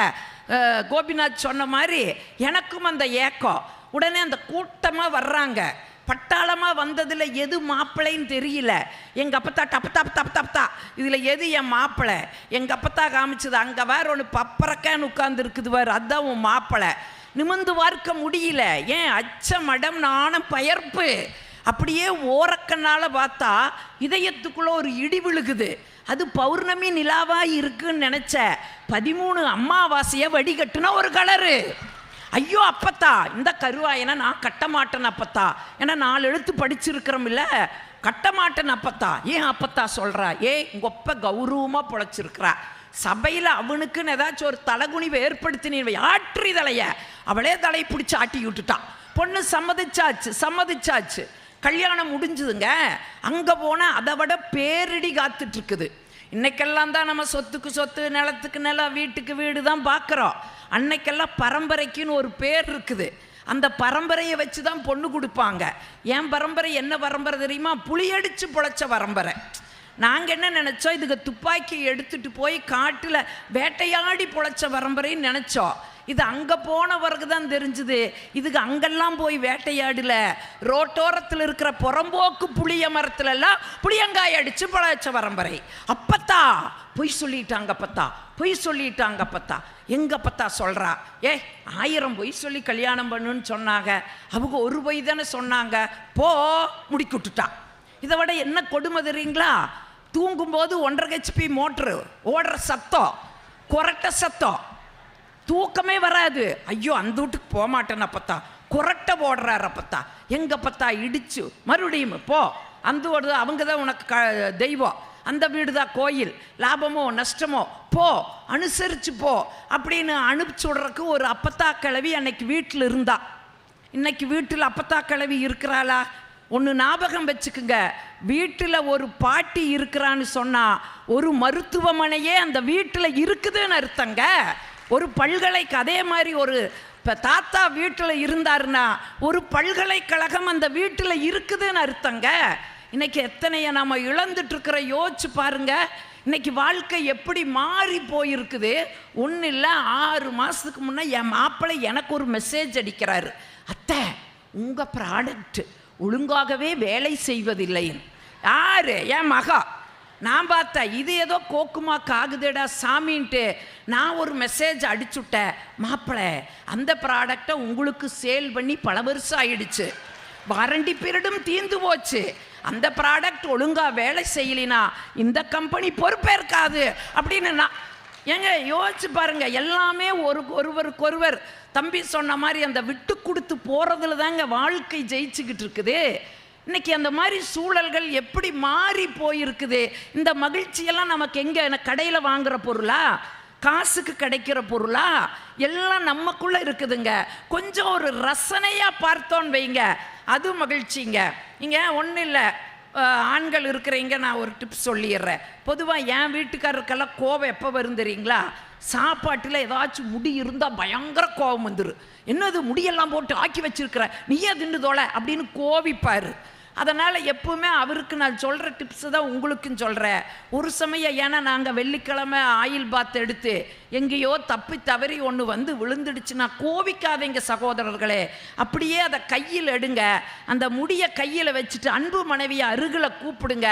கோபிநாத் சொன்ன மாதிரி எனக்கும் அந்த ஏக்கம். உடனே அந்த கூட்டமாக வர்றாங்க. பட்டாளமாக வந்ததில் எது மாப்பிள்ளைன்னு தெரியல. எங்கள் அப்பத்தா டப்பத்தா இதில் எது என் மாப்பிள்ளை? எங்கள் அப்பத்தா காமிச்சது அங்கே வேற ஒன்று பப்பரக்கான்னு உட்கார்ந்து இருக்குது வேறு, அதுதான் உன் மாப்பிள்ளை. நிமிந்து பார்க்க முடியல. ஏன்? அச்சம், மடம், நாணம், பயர்ப்பு. அப்படியே ஓரக்கண்ணால் பார்த்தா இதயத்துக்குள்ள ஒரு இடி விழுகுது. அது பௌர்ணமி நிலாவாக இருக்குன்னு நினச்ச 13 அம்மாவாசையை வடிகட்டுனா ஒரு கலரு. ஐயோ அப்பத்தா, இந்த கருவாயனை நான் கட்ட மாட்டேன் அப்பத்தா. ஏன்னா 4 எழுத்து படிச்சிருக்கிறோம் இல்லை? கட்ட மாட்டேன் அப்பத்தா. ஏன் அப்பத்தா சொல்கிறா? உங்கள் அப்பா கௌரவமாக பொழைச்சிருக்கிறா. சபையில் அவனுக்குன்னு ஏதாச்சும் ஒரு தலைகுனிவை ஏற்படுத்தினீ ஆற்றி தலைய அவளே தலையை பிடிச்சி ஆட்டி விட்டுட்டான். பொண்ணு சம்மதிச்சாச்சு. கல்யாணம் முடிஞ்சுதுங்க. அங்கே போனால் அதை விட பேரிடி காத்துட்ருக்குது. இன்னைக்கெல்லாம் தான் நம்ம சொத்துக்கு சொத்து, நிலத்துக்கு நிலம், வீட்டுக்கு வீடு தான் பார்க்குறோம். அன்னைக்கெல்லாம் பரம்பரைக்குன்னு ஒரு பேர் இருக்குது. அந்த பரம்பரையை வச்சு தான் பொண்ணு கொடுப்பாங்க. என் பரம்பரை என்ன பரம்பரை தெரியுமா? புளியடிச்சு பொழைச்ச பரம்பரை. நாங்கள் என்ன நினச்சோம்? இதுக்கு துப்பாக்கி எடுத்துகிட்டு போய் காட்டில் வேட்டையாடி பொழைச்ச பரம்பரைன்னு நினச்சோம். இது அங்கே போனவருக்கு தான் தெரிஞ்சுது இதுக்கு அங்கெல்லாம் போய் வேட்டையாடல. ரோட்டோரத்தில் இருக்கிற புறம்போக்கு புளிய மரத்துலலாம் புளியங்காய் அடித்து பழைச்ச பரம்பரை. அப்பத்தா பொய் சொல்லிட்டாங்க அப்பத்தா. எங்க அப்பத்தா சொல்கிறா, 1000 பொய் சொல்லி கல்யாணம் பண்ணுன்னு சொன்னாங்க. அவங்க ஒரு பொய் தானே சொன்னாங்க. போ முடிக்கிட்டுட்டா. இதை விட என்ன கொடுமை தெரியுங்களா? தூங்கும்போது 1.5 HP மோட்ரு ஓடுற சத்தம், கொரட்ட சத்தம், தூக்கமே வராது. ஐயோ அந்த வீட்டுக்கு போக மாட்டேன்னு அப்பத்தா கொரட்டை போடுறாரு அப்பத்தா. எங்க அப்பத்தா இடிச்சு மறுபடியும் போ, அந்த வீடு அவங்க தான் உனக்கு தெய்வம், அந்த வீடு தான் கோயில், லாபமோ நஷ்டமோ போ, அனுசரித்து போ அப்படின்னு அனுப்பிச்சு விட்றதுக்கு ஒரு அப்பத்தா கிழவி அன்னைக்கு வீட்டில் இருந்தா. இன்னைக்கு வீட்டில் அப்பத்தா கிழவி இருக்கிறாளா? ஒன்று ஞாபகம் வச்சுக்குங்க, வீட்டில் ஒரு பாட்டி இருக்கிறான்னு சொன்னால் ஒரு மருத்துவமனையே அந்த வீட்டில் இருக்குதுன்னு அர்த்தங்க. ஒரு பல்கலைக்கு அதே மாதிரி ஒரு இப்போ தாத்தா வீட்டில் இருந்தாருன்னா ஒரு பல்கலைக்கழகம் அந்த வீட்டில் இருக்குதுன்னு அர்த்தங்க. இன்னைக்கு எத்தனைய நம்ம இழந்துட்டுருக்கிற யோசிச்சு பாருங்க. இன்னைக்கு வாழ்க்கை எப்படி மாறி போயிருக்குது. ஒன்றும் இல்லை, 6 மாதத்துக்கு முன்னே என் மாப்பிள்ளை எனக்கு ஒரு மெசேஜ் அடிக்கிறாரு, அத்தை உங்கள் ப்ராடக்ட் ஒழுங்காகவே வேலை செய்வதில்லை. யாரு? என் மகா. நான் பார்த்தேன் இது ஏதோ கோக்குமா காகுதேடா சாமின்ட்டு நான் ஒரு மெசேஜ் அடிச்சுட்டேன், மாப்பிள்ளை அந்த ப்ராடக்டை உங்களுக்கு சேல் பண்ணி பல வருஷம் ஆயிடுச்சு, வாரண்டி பீரியடும் தீர்ந்து போச்சு, அந்த ப்ராடக்ட் ஒழுங்காக வேலை செய்யலினா இந்த கம்பெனி பொறுப்பேற்காது அப்படின்னு நான் ஏங்க யோசிச்சு பாருங்க. எல்லாமே ஒருவருக்கொருவர் தம்பி சொன்ன மாதிரி அந்த விட்டு கொடுத்து போகிறதுல தாங்க வாழ்க்கை ஜெயிச்சுக்கிட்டு இருக்குது. இன்னைக்கு அந்த மாதிரி சூழல்கள் எப்படி மாறி போயிருக்குது. இந்த மகிழ்ச்சியெல்லாம் நமக்கு எங்கே? கடையில் வாங்குகிற பொருளா, காசுக்கு கிடைக்கிற பொருளா, எல்லாம் நமக்குள்ளே இருக்குதுங்க. கொஞ்சம் ஒரு ரசனையாக பார்த்தோன்னு வைங்க, அது மகிழ்ச்சிங்க. இங்கே ஒன்றும் இல்லை, ஆண்கள் இருக்கிறீங்க, நான் ஒரு டிப்ஸ் சொல்லிடுறேன். பொதுவாக என் வீட்டுக்காரருக்கெல்லாம் கோபம் எப்போ வரும் தெரியுங்களா? சாப்பாட்டில் ஏதாச்சும் முடி இருந்தால் பயங்கர கோபம் வந்துடும். என்னது முடியெல்லாம் போட்டு ஆக்கி வச்சிருக்கிற, நீயே திண்டு தோலை அப்படின்னு கோபிப்பார். அதனால் எப்பவுமே அவருக்கு நான் சொல்கிற டிப்ஸு தான் உங்களுக்கும் சொல்கிறேன். ஒரு சமயம் ஏன்னா நாங்கள் வெள்ளிக்கிழமை ஆயில் பாத் எடுத்து எங்கேயோ தப்பி தவறி ஒன்று வந்து விழுந்துடுச்சுன்னா கோபிக்காதீங்க சகோதரர்களே, அப்படியே அதை கையில் எடுங்க. அந்த முடியை கையில் வச்சுட்டு அன்பு மனைவியை அருகில் கூப்பிடுங்க.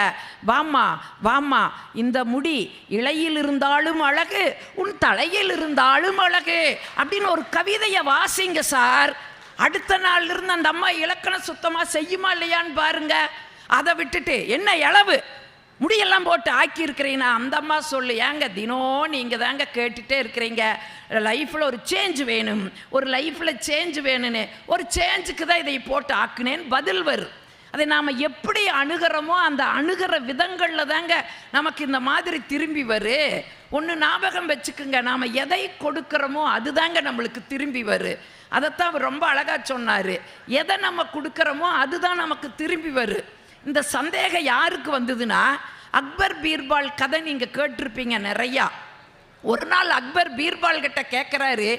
வாம்மா வாம்மா, இந்த முடி இலையில் இருந்தாலும் அழகு, உன் தலையில் இருந்தாலும் அழகு அப்படின்னு ஒரு கவிதையை வாசிங்க சார். அடுத்த நாள் இருந்து அந்த அம்மா இலக்கணம் சுத்தமாக செய்யுமா இல்லையான்னு பாருங்க. அதை விட்டுட்டு என்ன இளவு முடியெல்லாம் போட்டு ஆக்கியிருக்கிறீங்கன்னா அந்த அம்மா சொல்லு, ஏங்க தினம் நீங்கள் தாங்க கேட்டுகிட்டே இருக்கிறீங்க லைஃப்பில் ஒரு சேஞ்ச் வேணும், ஒரு லைஃப்பில் சேஞ்ச் வேணும்னு, ஒரு சேஞ்சுக்கு தான் இதை போட்டு ஆக்குனேன்னு பதில் வரும். அதை நாம் எப்படி அணுகிறோமோ அந்த அணுகிற விதங்களில் தாங்க நமக்கு இந்த மாதிரி திரும்பி வரும். ஒன்று ஞாபகம் வச்சுக்குங்க, நாம் எதை கொடுக்குறோமோ அதுதாங்க நம்மளுக்கு திரும்பி வரும். அதைத்தான் அவர் ரொம்ப அழகாக சொன்னார். எதை நம்ம கொடுக்குறோமோ அதுதான் நமக்கு திரும்பி வரும். இந்த சந்தேகம் யாருக்கு வந்ததுன்னா, அக்பர் பீர்பால் கதை நீங்கள் கேட்டிருப்பீங்க நிறையா. ஒரு நாள் அக்பர் பீர்பால் கிட்ட கேட்குறாரு,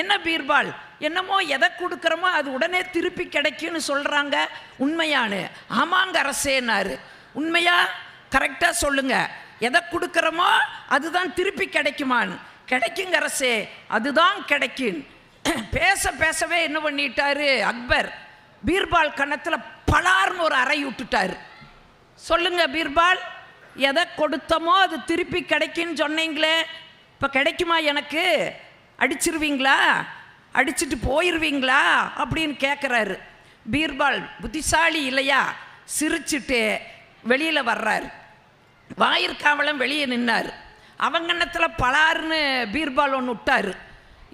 என்ன பீர்பால், என்னமோ எதை கொடுக்குறோமோ அது உடனே திருப்பி கிடைக்கும்னு சொல்கிறாங்க, உண்மையானு? ஆமாங்க அரசேன்னாரு. உண்மையா கரெக்டாக சொல்லுங்க, எதை கொடுக்குறோமோ அதுதான் திருப்பி கிடைக்குமான்னு? கிடைக்குங்க அரசே, அதுதான் கிடைக்கும். பேச பேசவே என்ன பண்ணிட்டாரு அக்பர், பீர்பால் கன்னத்தில் பலார்னு ஒரு அறை விட்டுட்டார். சொல்லுங்க பீர்பால், எதை கொடுத்தமோ அது திருப்பி கிடைக்குன்னு சொன்னீங்களே, இப்போ கிடைக்குமா? எனக்கு அடிச்சிருவீங்களா, அடிச்சுட்டு போயிடுவீங்களா அப்படின்னு கேட்குறாரு. பீர்பால் புத்திசாலி இல்லையா, சிரிச்சுட்டு வெளியில் வர்றாரு. வாயிற்காவலம் வெளியே நின்னார். அவங்கன்னத்தில் பலார்னு பீர்பால் ஒன்று விட்டார்.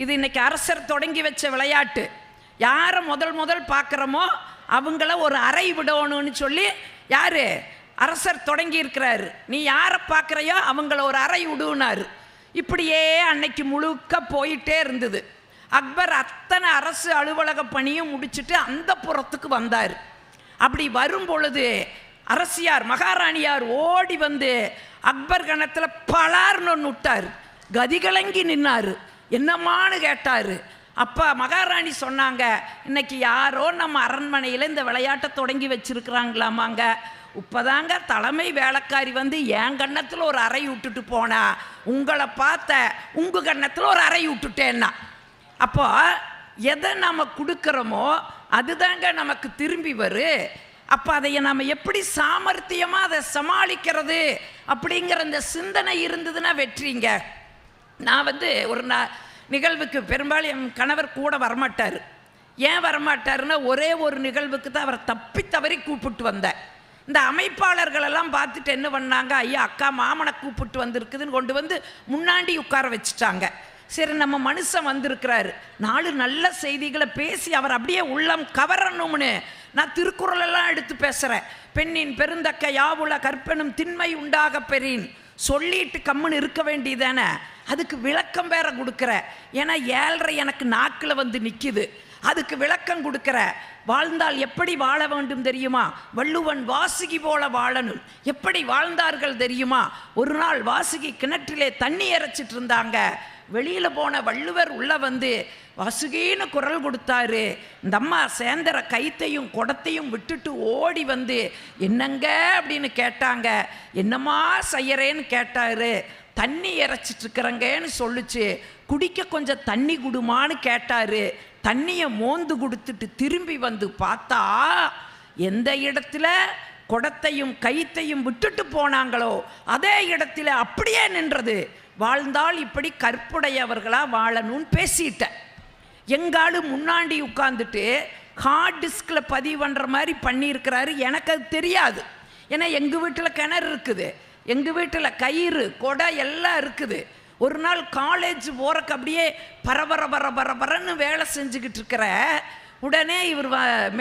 இது இன்னைக்கு அரசர் தொடங்கி வச்ச விளையாட்டு. யாரை முதல் பார்க்குறோமோ அவங்கள ஒரு அறை விடணும்னு சொல்லி யார் அரசர் தொடங்கி இருக்கிறாரு. நீ யாரை பார்க்குறையோ அவங்கள ஒரு அறை விடுனாரு. இப்படியே அன்னைக்கு முழுக்க போயிட்டே இருந்தது. அக்பர் அத்தனை அரசு அலுவலக பணியும் முடிச்சுட்டு அந்த புறத்துக்கு வந்தார். அப்படி வரும் பொழுது அரசியார் மகாராணியார் ஓடி வந்து அக்பர் கணத்தில் பலார்னு ஒன்று விட்டார். கதிகலங்கி நின்னார். என்னம்மான்னு கேட்டார். அப்பா மகாராணி சொன்னாங்க, இன்னைக்கு யாரோ நம்ம அரண்மனையில் இந்த விளையாட்டை தொடங்கி வச்சிருக்கிறாங்களாமாங்க. இப்போதாங்க தலைமை வேலைக்காரி வந்து என் கன்னத்தில் ஒரு அறை விட்டுட்டு போனா, உங்களை பார்த்த உங்கள் கன்னத்தில் ஒரு அறை விட்டுட்டேன்னா. அப்போ எதை நம்ம கொடுக்குறோமோ அதுதாங்க நமக்கு திரும்பி வரும். அப்போ அதை நம்ம எப்படி சாமர்த்தியமாக அதை சமாளிக்கிறது அப்படிங்கிற இந்த சிந்தனை இருந்ததுன்னா வெற்றிங்க. நான் வந்து ஒரு நிகழ்வுக்கு பெரும்பாலும் என் கணவர் கூட வரமாட்டார். ஏன் வரமாட்டாருன்னா, ஒரே ஒரு நிகழ்வுக்கு தான் அவரை தப்பி தவறி கூப்பிட்டு வந்தேன். இந்த அமைப்பாளர்களெல்லாம் பார்த்துட்டு என்ன பண்ணாங்க, ஐயா அக்கா மாமனை கூப்பிட்டு வந்திருக்குதுன்னு கொண்டு வந்து முன்னாடி உட்கார வச்சுட்டாங்க. சரி நம்ம மனுஷன் வந்திருக்கிறாரு, 4 நல்ல செய்திகளை பேசி அவர் அப்படியே உள்ளம் கவரணும்னு நான் திருக்குறளெல்லாம் எடுத்து பேசுகிறேன். பெண்ணின் பெருந்தக்க யாவுல கற்பனும் திண்மை உண்டாக பெறின் சொல்லிட்டு கம்முன்னு இருக்க வேண்டியதானே. அதுக்கு விளக்கம் வேற கொடுக்குற. ஏன்னா 7:30 எனக்கு நாக்கில் வந்து நிற்கிது. அதுக்கு விளக்கம் கொடுக்குற. வாழ்ந்தால் எப்படி வாழ வேண்டும் தெரியுமா? வள்ளுவன் வாசுகி போல வாழணும். எப்படி வாழ்ந்தார்கள் தெரியுமா? ஒரு நாள் வாசுகி கிணற்றிலே தண்ணி இறைச்சிட்டு இருந்தாங்க. வெளியில் போன வள்ளுவர் உள்ள வந்து வாசுகின்னு குரல் கொடுத்தாரு. இந்த அம்மா சேந்தர கைத்தையும் குடத்தையும் விட்டுட்டு ஓடி வந்து என்னங்க அப்படின்னு கேட்டாங்க. என்னம்மா செய்யறேன்னு கேட்டாரு. தண்ணி இறைச்சிட்டு இருக்கிறங்கன்னு சொல்லுச்சு. குடிக்க கொஞ்சம் தண்ணி குடுமான்னு கேட்டாரு. தண்ணியை மோந்து கொடுத்துட்டு திரும்பி வந்து பார்த்தா எந்த இடத்துல குடத்தையும் கைத்தையும் விட்டுட்டு போனாங்களோ அதே இடத்துல அப்படியே நின்றது. வாழ்ந்தால் இப்படி கற்புடையவர்களாக வாழணும்னு பேசிட்டேன். எங்காலு முன்னாடி உட்காந்துட்டு ஹார்ட் டிஸ்கில் பதிவு பண்ணுற மாதிரி பண்ணியிருக்கிறாரு. எனக்கு அது தெரியாது. ஏன்னா எங்கள் வீட்டில் கிணறு இருக்குது, எங்கள் வீட்டில் கயிறு கொடை எல்லாம் இருக்குது. ஒரு நாள் காலேஜ் போகிறக்கு அப்படியே பரபரன்னு வேலை செஞ்சுக்கிட்டு இருக்கிற உடனே இவர்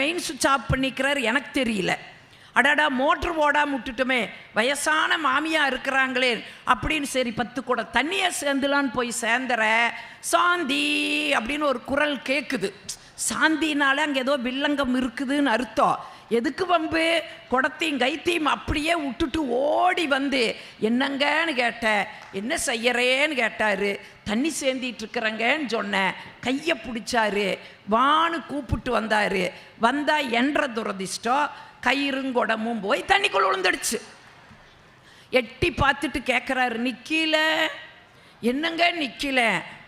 மெயின் சுவிட்ச் ஆஃப் பண்ணிக்கிறார். எனக்கு தெரியல. அடாடா மோட்ரு ஓடாமல் விட்டுட்டுமே, வயசான மாமியாக இருக்கிறாங்களே அப்படின்னு சரி 10 கூட தண்ணியை சேர்ந்துலான்னு போய் சேர்ந்துற சாந்தி அப்படின்னு ஒரு குரல் கேட்குது. சாந்தினால அங்கே ஏதோ வில்லங்கம் இருக்குதுன்னு அர்த்தம். எதுக்கு வம்பு? குடத்தையும் கைத்தையும் அப்படியே விட்டுட்டு ஓடி வந்து என்னங்கன்னு கேட்டேன். என்ன செய்யறேன்னு கேட்டார். தண்ணி சேர்ந்திட்டு இருக்கிறேங்கன்னு சொன்னேன். கையை பிடிச்சாரு. வான்னு கூப்பிட்டு வந்தார். வந்தால் என்ற துரதிஷ்டம் கயிறும் குடமும் போய் தண்ணிக்குள்ள விழுந்துடுச்சு. எட்டி பார்த்துட்டு கேட்குறாரு, நிற்கல. என்னங்க நிற்கல?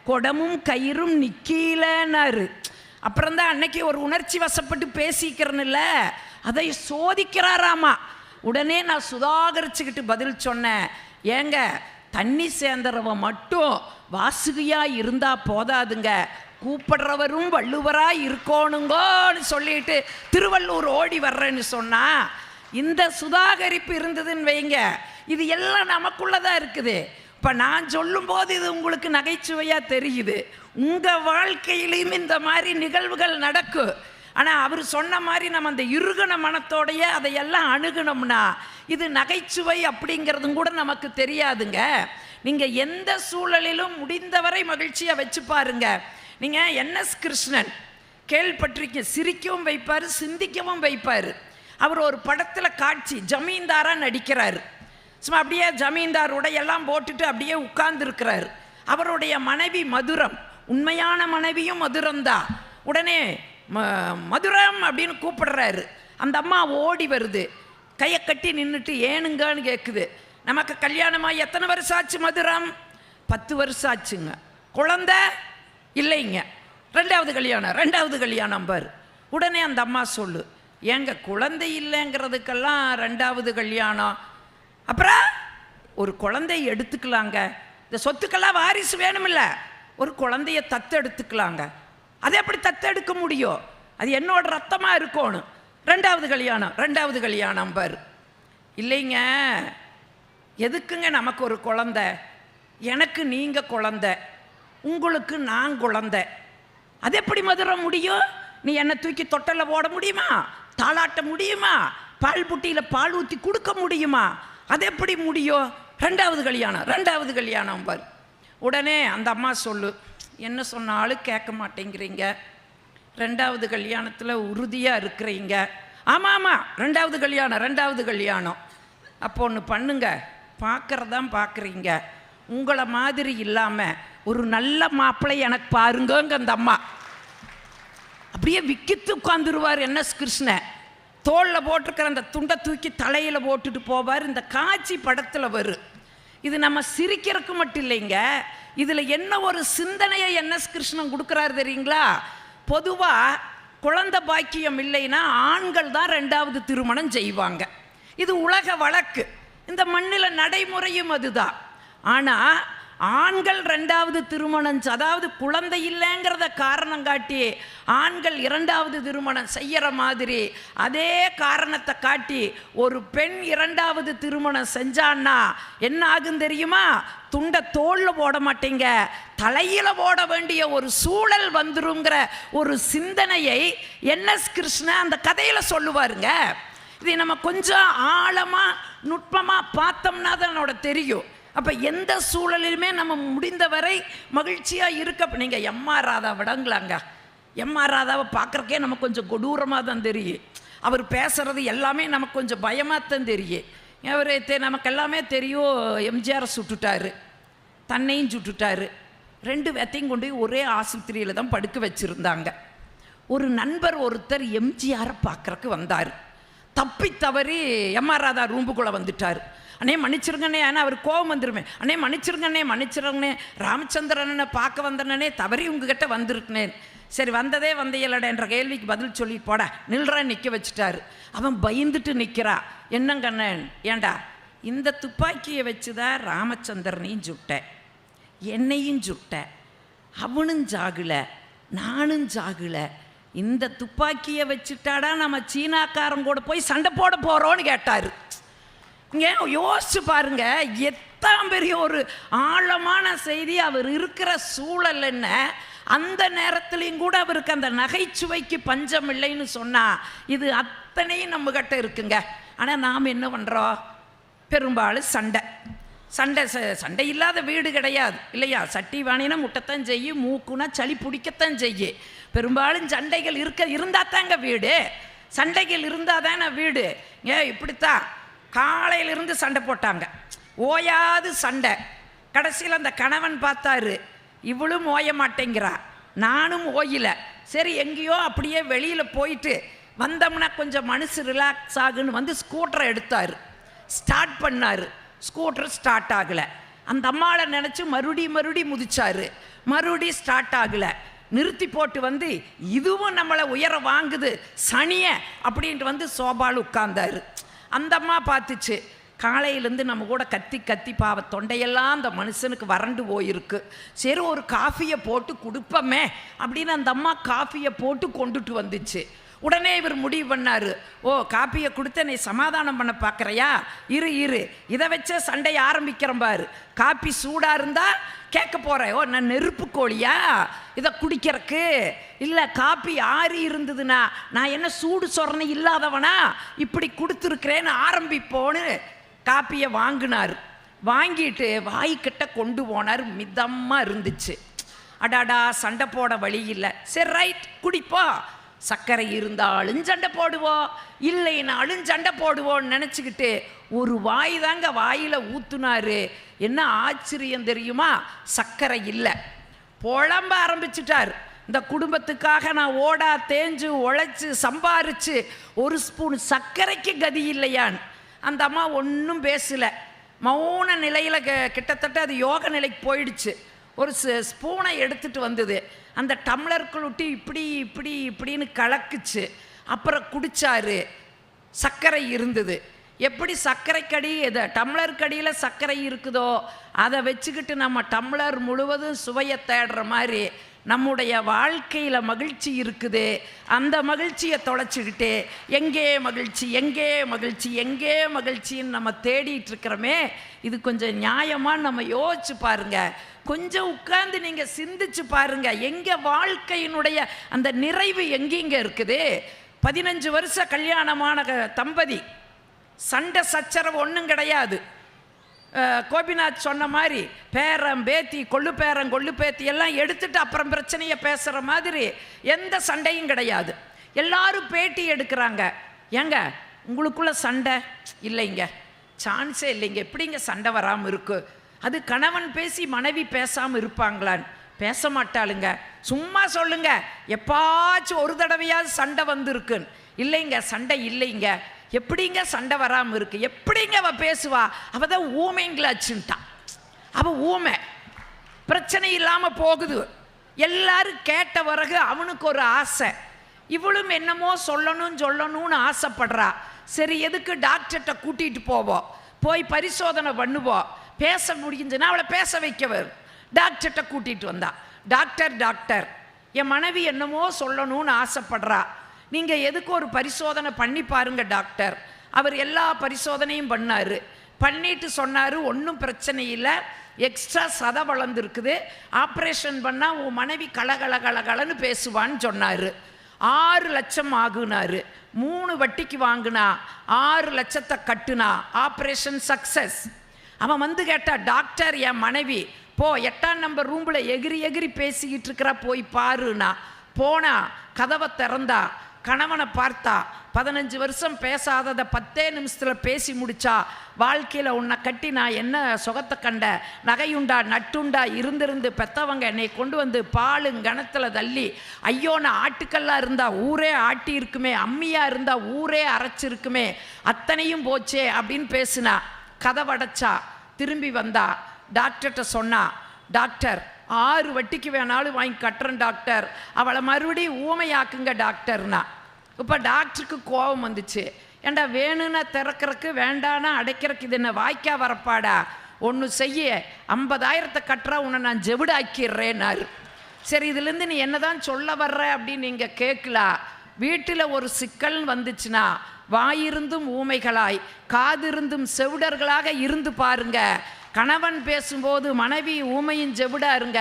குடமும் கயிறும் நிற்கலன்னாரு. அப்புறம்தான் அன்னைக்கு ஒரு உணர்ச்சி வசப்பட்டு பேசிக்கிறேன்ல, அதை சோதிக்கிறாராமா. உடனே நான் சுதாகரிச்சுக்கிட்டு பதில் சொன்னேன், ஏங்க தண்ணி சேர்ந்துறவன் மட்டும் வாசுகியாக இருந்தால் போதாதுங்க, கூப்பிடுறவரும் வள்ளுவராக இருக்கணுங்கோன்னு சொல்லிட்டு திருவள்ளூர் ஓடி வர்றேன்னு சொன்னா, இந்த சுதாகரிப்பு இருந்ததுன்னு வைங்க, இது எல்லாம் நமக்குள்ளதான் இருக்குது. இப்போ நான் சொல்லும்போது இது உங்களுக்கு நகைச்சுவையாக தெரியுது, உங்கள் வாழ்க்கையிலையும் இந்த மாதிரி நிகழ்வுகள் நடக்கும். ஆனால் அவர் சொன்ன மாதிரி நம்ம அந்த இறுகன மனத்தோடைய அதையெல்லாம் அணுகணும்னா இது நகைச்சுவை அப்படிங்கிறதும் கூட நமக்கு தெரியாதுங்க. நீங்கள் எந்த சூழலிலும் முடிந்தவரை மகிழ்ச்சியாக வச்சு பாருங்க. நீங்கள் என்எஸ் கிருஷ்ணன் கேள்விப்பட்டிருக்கீங்க, சிரிக்கவும் வைப்பார், சிந்திக்கவும் வைப்பார். அவர் ஒரு படத்தில் காட்சி ஜமீன்தாராக நடிக்கிறார். சும்மா அப்படியே ஜமீன்தார் உடையெல்லாம் போட்டுட்டு அப்படியே உட்கார்ந்துருக்கிறார். அவருடைய மனைவி மதுரம், உண்மையான மனைவியும் மதுரம்தான். உடனே மதுரம் அப்படின்னு கூப்பிடுறாரு. அந்த அம்மா ஓடி வருது, கையை கட்டி நின்றுட்டு ஏனுங்கன்னு கேட்குது. நமக்கு கல்யாணமாக எத்தனை வருஷம் ஆச்சு மதுரம்? 10 வருஷம் ஆச்சுங்க. குழந்தை இல்லைங்க. 2வது கல்யாணம், 2வது கல்யாணம் பாரு. உடனே அந்த அம்மா சொல்லு, ஏங்க குழந்தை இல்லைங்கிறதுக்கெல்லாம் 2வது கல்யாணம், அப்புறம் ஒரு குழந்தைய எடுத்துக்கலாங்க, இந்த சொத்துக்கெல்லாம் வாரிசு வேணுமில்ல, ஒரு குழந்தைய தத்தெடுத்துக்கலாங்க. அதை எப்படி தத்தெடுக்க முடியும்? அது என்னோட ரத்தமாக இருக்கணும். 2வது கல்யாணம், 2வது கல்யாணம் பாரு. இல்லைங்க, எதுக்குங்க நமக்கு ஒரு குழந்தை? எனக்கு நீங்கள் குழந்தை, உங்களுக்கு நான் குழந்தை. அது எப்படி மதுரை முடியும்? நீ என்னை தூக்கி தொட்டலில் போட முடியுமா? தாளாட்ட முடியுமா? பால் புட்டியில் பால் ஊற்றி கொடுக்க முடியுமா? அது எப்படி முடியும்? 2வது கல்யாணம், 2வது கல்யாணம் பார். உடனே அந்த அம்மா சொல்லு, என்ன சொன்னாலும் கேட்க மாட்டேங்கிறீங்க, 2வது கல்யாணத்தில் உறுதியாக இருக்கிறீங்க. ஆமாம் ஆமாம், 2வது கல்யாணம், 2வது கல்யாணம். அப்போ ஒன்று பண்ணுங்க, பார்க்குறதான் பார்க்குறீங்க, உங்களை மாதிரி இல்லாமல் ஒரு நல்ல மாப்பிள்ளை எனக்கு பாருங்கங்க. அந்த அம்மா அப்படியே விக்கித்து உட்காந்துருவார். என்எஸ் கிருஷ்ணன் தோளில் போட்டிருக்கிற அந்த துண்டை தூக்கி தலையில் போட்டுட்டு போவார். இந்த காட்சி படத்தில் வரும். இது நம்ம சிரிக்கிறதுக்கு மட்டும் இல்லைங்க, இதில் என்ன ஒரு சிந்தனையை என்எஸ் கிருஷ்ணன் கொடுக்குறாரு தெரியுங்களா? பொதுவாக குழந்தை பாக்கியம் இல்லைன்னா ஆண்கள் தான் 2வது திருமணம் செய்வாங்க. இது உலக வழக்கு, இந்த மண்ணில் நடைமுறையும் அதுதான். ஆனால் ஆண்கள் 2வது திருமணம், அதாவது குழந்தை இல்லைங்கிறத காரணம் காட்டி ஆண்கள் 2வது திருமணம் செய்கிற மாதிரி அதே காரணத்தை காட்டி ஒரு பெண் 2வது திருமணம் செஞ்சான்னா என்ன ஆகும் தெரியுமா? துண்டை தோளில் போட மாட்டீங்க, தலையில் போட வேண்டிய ஒரு சூழல் வந்துருங்கிற ஒரு சிந்தனையை என்எஸ் கிருஷ்ணன் அந்த கதையில் சொல்லுவாருங்க. இதை நம்ம கொஞ்சம் ஆழமாக நுட்பமாக பார்த்தோம்னா தான் என்னோட தெரியும். அப்போ எந்த சூழலிலுமே நம்ம முடிந்தவரை மகிழ்ச்சியாக இருக்க. நீங்கள் எம்ஆர் ராதா விடங்களாங்க, எம்ஆர் ராதாவை பார்க்குறக்கே நமக்கு கொஞ்சம் கொடூரமாக தான் தெரியும். அவர் பேசுகிறது எல்லாமே நமக்கு கொஞ்சம் பயமாக தான் தெரியும். அவர் நமக்கு எல்லாமே தெரியும், எம்ஜிஆரை சுட்டுட்டாரு, தன்னையும் சுட்டுட்டாரு, 2 பேத்தையும் கொண்டு ஒரே ஆஸ்பத்திரியில் தான் படுக்க வச்சுருந்தாங்க. ஒரு நண்பர் ஒருத்தர் எம்ஜிஆரை பார்க்குறக்கு வந்தார். தப்பி தவறி எம்ஆர் ராதா ரூம்புக்குள்ளே வந்துட்டார். அண்ணே மன்னிச்சிருங்கண்ணே, ஆனால் அவர் கோபம் வந்துருமே, அண்ணே மன்னிச்சிருங்கண்ணே மன்னிச்சிருங்கண்ணே, ராமச்சந்திரனை பார்க்க வந்தனே, தவறி உங்ககிட்ட வந்திருக்கேன். சரி வந்ததே வந்தையலட என்ற கேள்விக்கு பதில் சொல்லி போட நில்றான் நிற்க வச்சுட்டாரு. அவன் பயந்துட்டு நிற்கிறா. என்னங்கண்ணன், ஏண்டா இந்த துப்பாக்கியை வச்சு தான் ராமச்சந்திரனையும் சுட்டேன், என்னையும் சுட்டேன், அவனும் ஜாகலை நானும் ஜாகலை, இந்த துப்பாக்கியை வச்சுட்டாடா நம்ம சீனாக்காரன் கூட போய் சண்டை போட போகிறோன்னு கேட்டார். இங்கே யோசிச்சு பாருங்க, எத்தனை பெரிய ஒரு ஆழமான செய்தி. அவர் இருக்கிற சூழல் என்ன, அந்த நேரத்துலையும் கூட அவருக்கு அந்த நகைச்சுவைக்கு பஞ்சம் இல்லைன்னு சொன்னால் இது அத்தனையும் நம்மகிட்ட இருக்குங்க. ஆனால் நாம் என்ன பண்ணுறோம்? பெரும்பாலும் சண்டை சண்டை சண்டை இல்லாத வீடு கிடையாது இல்லையா? சட்டி வாணினா முட்டைத்தான் செய்யும், மூக்குனா சளி பிடிக்கத்தான் செய்யும். பெரும்பாலும் சண்டைகள் இருந்தால் தாங்க வீடு, சண்டைகள் இருந்தால் தானே வீடு. ஏன் இப்படித்தான் காலையிலிருந்து சண்டை போட்டாங்க, ஓயாது சண்டை. கடைசியில் அந்த கணவன் பார்த்தாரு, இவளும் ஓய மாட்டேங்கிறா, நானும் ஓயில, சரி எங்கேயோ அப்படியே வெளியில் போயிட்டு வந்தோம்னா கொஞ்சம் மனசு ரிலாக்ஸ் ஆகுன்னு வந்து ஸ்கூட்டரை எடுத்தார், ஸ்டார்ட் பண்ணார். ஸ்கூட்டர் ஸ்டார்ட் ஆகலை. அந்த அம்மாவை நினச்சி மறுபடியும் முதிச்சார், மறுபடியும் ஸ்டார்ட் ஆகலை. நிறுத்தி போட்டு வந்து இதுவும் நம்மளை உயர வாங்குது சனிய அப்படின்ட்டு வந்து சோபால் உட்கார்ந்தாரு. அந்த அம்மா பார்த்துச்சு, காலையிலேருந்து நம்ம கூட கத்தி கத்தி பாவ தொண்டையெல்லாம் அந்த மனுஷனுக்கு வறண்டு போயிருக்கு. சரி ஒரு காஃபியை போட்டு கொடுப்போமே அப்படின்னு அந்த அம்மா காஃபியை போட்டு கொண்டுட்டு வந்துச்சு. உடனே இவர் முடிவு பண்ணார், ஓ காப்பியை கொடுத்து நீ சமாதானம் பண்ண பார்க்குறியா, இரு இதை வச்ச சண்டையை ஆரம்பிக்கிறேன் பாரு. காப்பி சூடாக இருந்தால் கேட்க போகிறேன், ஓ நான் நெருப்பு கோழியா இதை குடிக்கிறக்கு, இல்லை காப்பி ஆறி இருந்ததுன்னா நான் என்ன சூடு சொரணை இல்லாதவனா இப்படி கொடுத்துருக்கிறேன்னு ஆரம்பிப்போன்னு காப்பியை வாங்கினார். வாங்கிட்டு வாய்க்கிட்ட கொண்டு போனார். மிதமாக இருந்துச்சு. அடாடா சண்டை போட வழி இல்லை, சரி ரைட் குடிப்போ, சர்க்கரை இருந்தாலும் சண்டை போடுவோம் இல்லைனாலும் சண்டை போடுவோன்னு நினச்சிக்கிட்டு ஒரு வாய் தாங்க வாயில் ஊற்றுனாரு. என்ன ஆச்சரியம் தெரியுமா, சர்க்கரை இல்லை. புலம்ப ஆரம்பிச்சிட்டார். இந்த குடும்பத்துக்காக நான் ஓடா தேஞ்சு உழைச்சி சம்பாரிச்சு ஒரு ஸ்பூன் சர்க்கரைக்கு கதி இல்லையான்னு. அந்த அம்மா ஒன்றும் பேசலை, மௌன நிலையில் கிட்டத்தட்ட அது யோக நிலைக்கு போயிடுச்சு. ஒரு ஸ்பூனை எடுத்துகிட்டு வந்தது, அந்த டம்ளருக்குள் விட்டு இப்படின்னு கலக்குச்சு. அப்புறம் குடித்தாரு. சர்க்கரை இருந்தது. எப்படி சர்க்கரைக்கடி எது டம்ளருக்கடியில் சர்க்கரை இருக்குதோ அதை வச்சுக்கிட்டு நம்ம டம்ளர் முழுவதும் சுவையை தேடுற மாதிரி நம்முடைய வாழ்க்கையில் மகிழ்ச்சி இருக்குது. அந்த மகிழ்ச்சியை தொலைச்சிக்கிட்டு எங்கே மகிழ்ச்சி எங்கே மகிழ்ச்சி எங்கே மகிழ்ச்சின்னு நம்ம தேடிட்டு இருக்கிறோமே, இது கொஞ்சம் நியாயமாக நம்ம யோசிச்சு பாருங்க. கொஞ்சம் உட்கார்ந்து நீங்கள் சிந்திச்சு பாருங்க, எங்கே வாழ்க்கையினுடைய அந்த நிறைவு எங்கெங்க இருக்குது. 15 வருஷம் கல்யாணமான தம்பதி, சண்டை சச்சரவு ஒன்றும் கிடையாது. கோபிநாத் சொன்ன மாதிரி பேரம் பேத்தி கொள்ளு பேரம் கொள்ளு பேத்தி எல்லாம் எடுத்துட்டு அப்புறம் பிரச்சனையை பேசுகிற மாதிரி எந்த சண்டையும் கிடையாது. எல்லாரும் பேட்டி எடுக்கிறாங்க. ஏங்க உங்களுக்குள்ள சண்டை இல்லைங்க, சான்ஸே இல்லைங்க, எப்படிங்க சண்டை வராமல் இருக்கு? அது கணவன் பேசி மனைவி பேசாமல் இருப்பாங்களான்னு. பேச மாட்டாளுங்க. சும்மா சொல்லுங்க, எப்பாச்சும் ஒரு தடவையாவது சண்டை வந்துருக்குன்னு. இல்லைங்க சண்டை இல்லைங்க. எப்படிங்க சண்டை வராமல் இருக்கு? எப்படிங்க அவள் பேசுவா? அவள் தான் ஊமைங்களாச்சுன்ட்டான். அவள் ஊமை, பிரச்சனை இல்லாமல் போகுது. எல்லாரும் கேட்ட பிறகு அவனுக்கு ஒரு ஆசை, இவளும் என்னமோ சொல்லணும்னு ஆசைப்படுறா. சரி எதுக்கு டாக்டர்கிட்ட கூட்டிகிட்டு போவோம், போய் பரிசோதனை பண்ணுவோம், பேச முடிஞ்சுன்னா அவளை பேச வைக்கவர். டாக்டர்கிட்ட கூட்டிகிட்டு வந்தா. டாக்டர் என் மனைவி என்னமோ சொல்லணும்னு ஆசைப்படுறா, நீங்கள் எதுக்கு ஒரு பரிசோதனை பண்ணி பாருங்க டாக்டர். அவர் எல்லா பரிசோதனையும் பண்ணார். பண்ணிட்டு சொன்னார், ஒன்றும் பிரச்சனை இல்லை, எக்ஸ்ட்ரா சதை வளர்ந்துருக்குது, ஆப்ரேஷன் பண்ணால் உன் மனைவி கலகலன்னு பேசுவான்னு சொன்னார். 6 லட்சம் ஆகுனாரு. 3 வட்டிக்கு வாங்கினா 6 லட்சத்தை கட்டுனா ஆப்ரேஷன் சக்சஸ். அவன் வந்து கேட்டா, டாக்டர் என் மனைவி போ 8ஆம் நம்பர் ரூமில் எகிரி பேசிக்கிட்டு இருக்கிறா, போய் பாருனா. போனா கதவை திறந்தா, கணவனை பார்த்தா, 15 வருஷம் பேசாததை 10 நிமிஷத்தில் பேசி முடிச்சா. வாழ்க்கையில் உன்னை கட்டி நான் என்ன சுகத்தை கண்ட, நகையுண்டா நட்டுண்டா இருந்து பெத்தவங்க என்னை கொண்டு வந்து பாலுங்கணத்தில் தள்ளி, ஐயோ நான் ஆட்டுக்கல்லாக இருந்தால் ஊரே ஆட்டி இருக்குமே, அம்மியாக இருந்தால் ஊரே அரைச்சிருக்குமே, அத்தனையும் போச்சே அப்படின்னு பேசுனா. கதவடைச்சா, திரும்பி வந்தா, டாக்டர்கிட்ட சொன்னா, டாக்டர் 6 வட்டிக்கு வேணாலும் வாங்கி கட்டுறேன் டாக்டர், அவளை மறுபடியும் ஊமையாக்குங்க டாக்டர்னா. இப்போ டாக்டருக்கு கோபம் வந்துச்சு. ஏண்டா வேணும்னா திறக்கிறதுக்கு வேண்டானா அடைக்கிறதுக்கு இது என்ன வாய்க்கா வரப்பாடா, ஒன்று செய்ய 50,000 கட்டுறா, உன்னை நான் ஜெவிடாக்கிடுறேன்னாரு. சரி இதுலேருந்து நீ என்ன தான் சொல்ல வர்ற அப்படின்னு நீங்கள் கேட்கலாம். வீட்டில் ஒரு சிக்கல்னு வந்துச்சுன்னா வாயிருந்தும் ஊமைகளாய் காதிருந்தும் செவிடர்களாக இருந்து பாருங்க. கணவன் பேசும்போது மனைவி ஊமையும் ஜெவிடா இருங்க.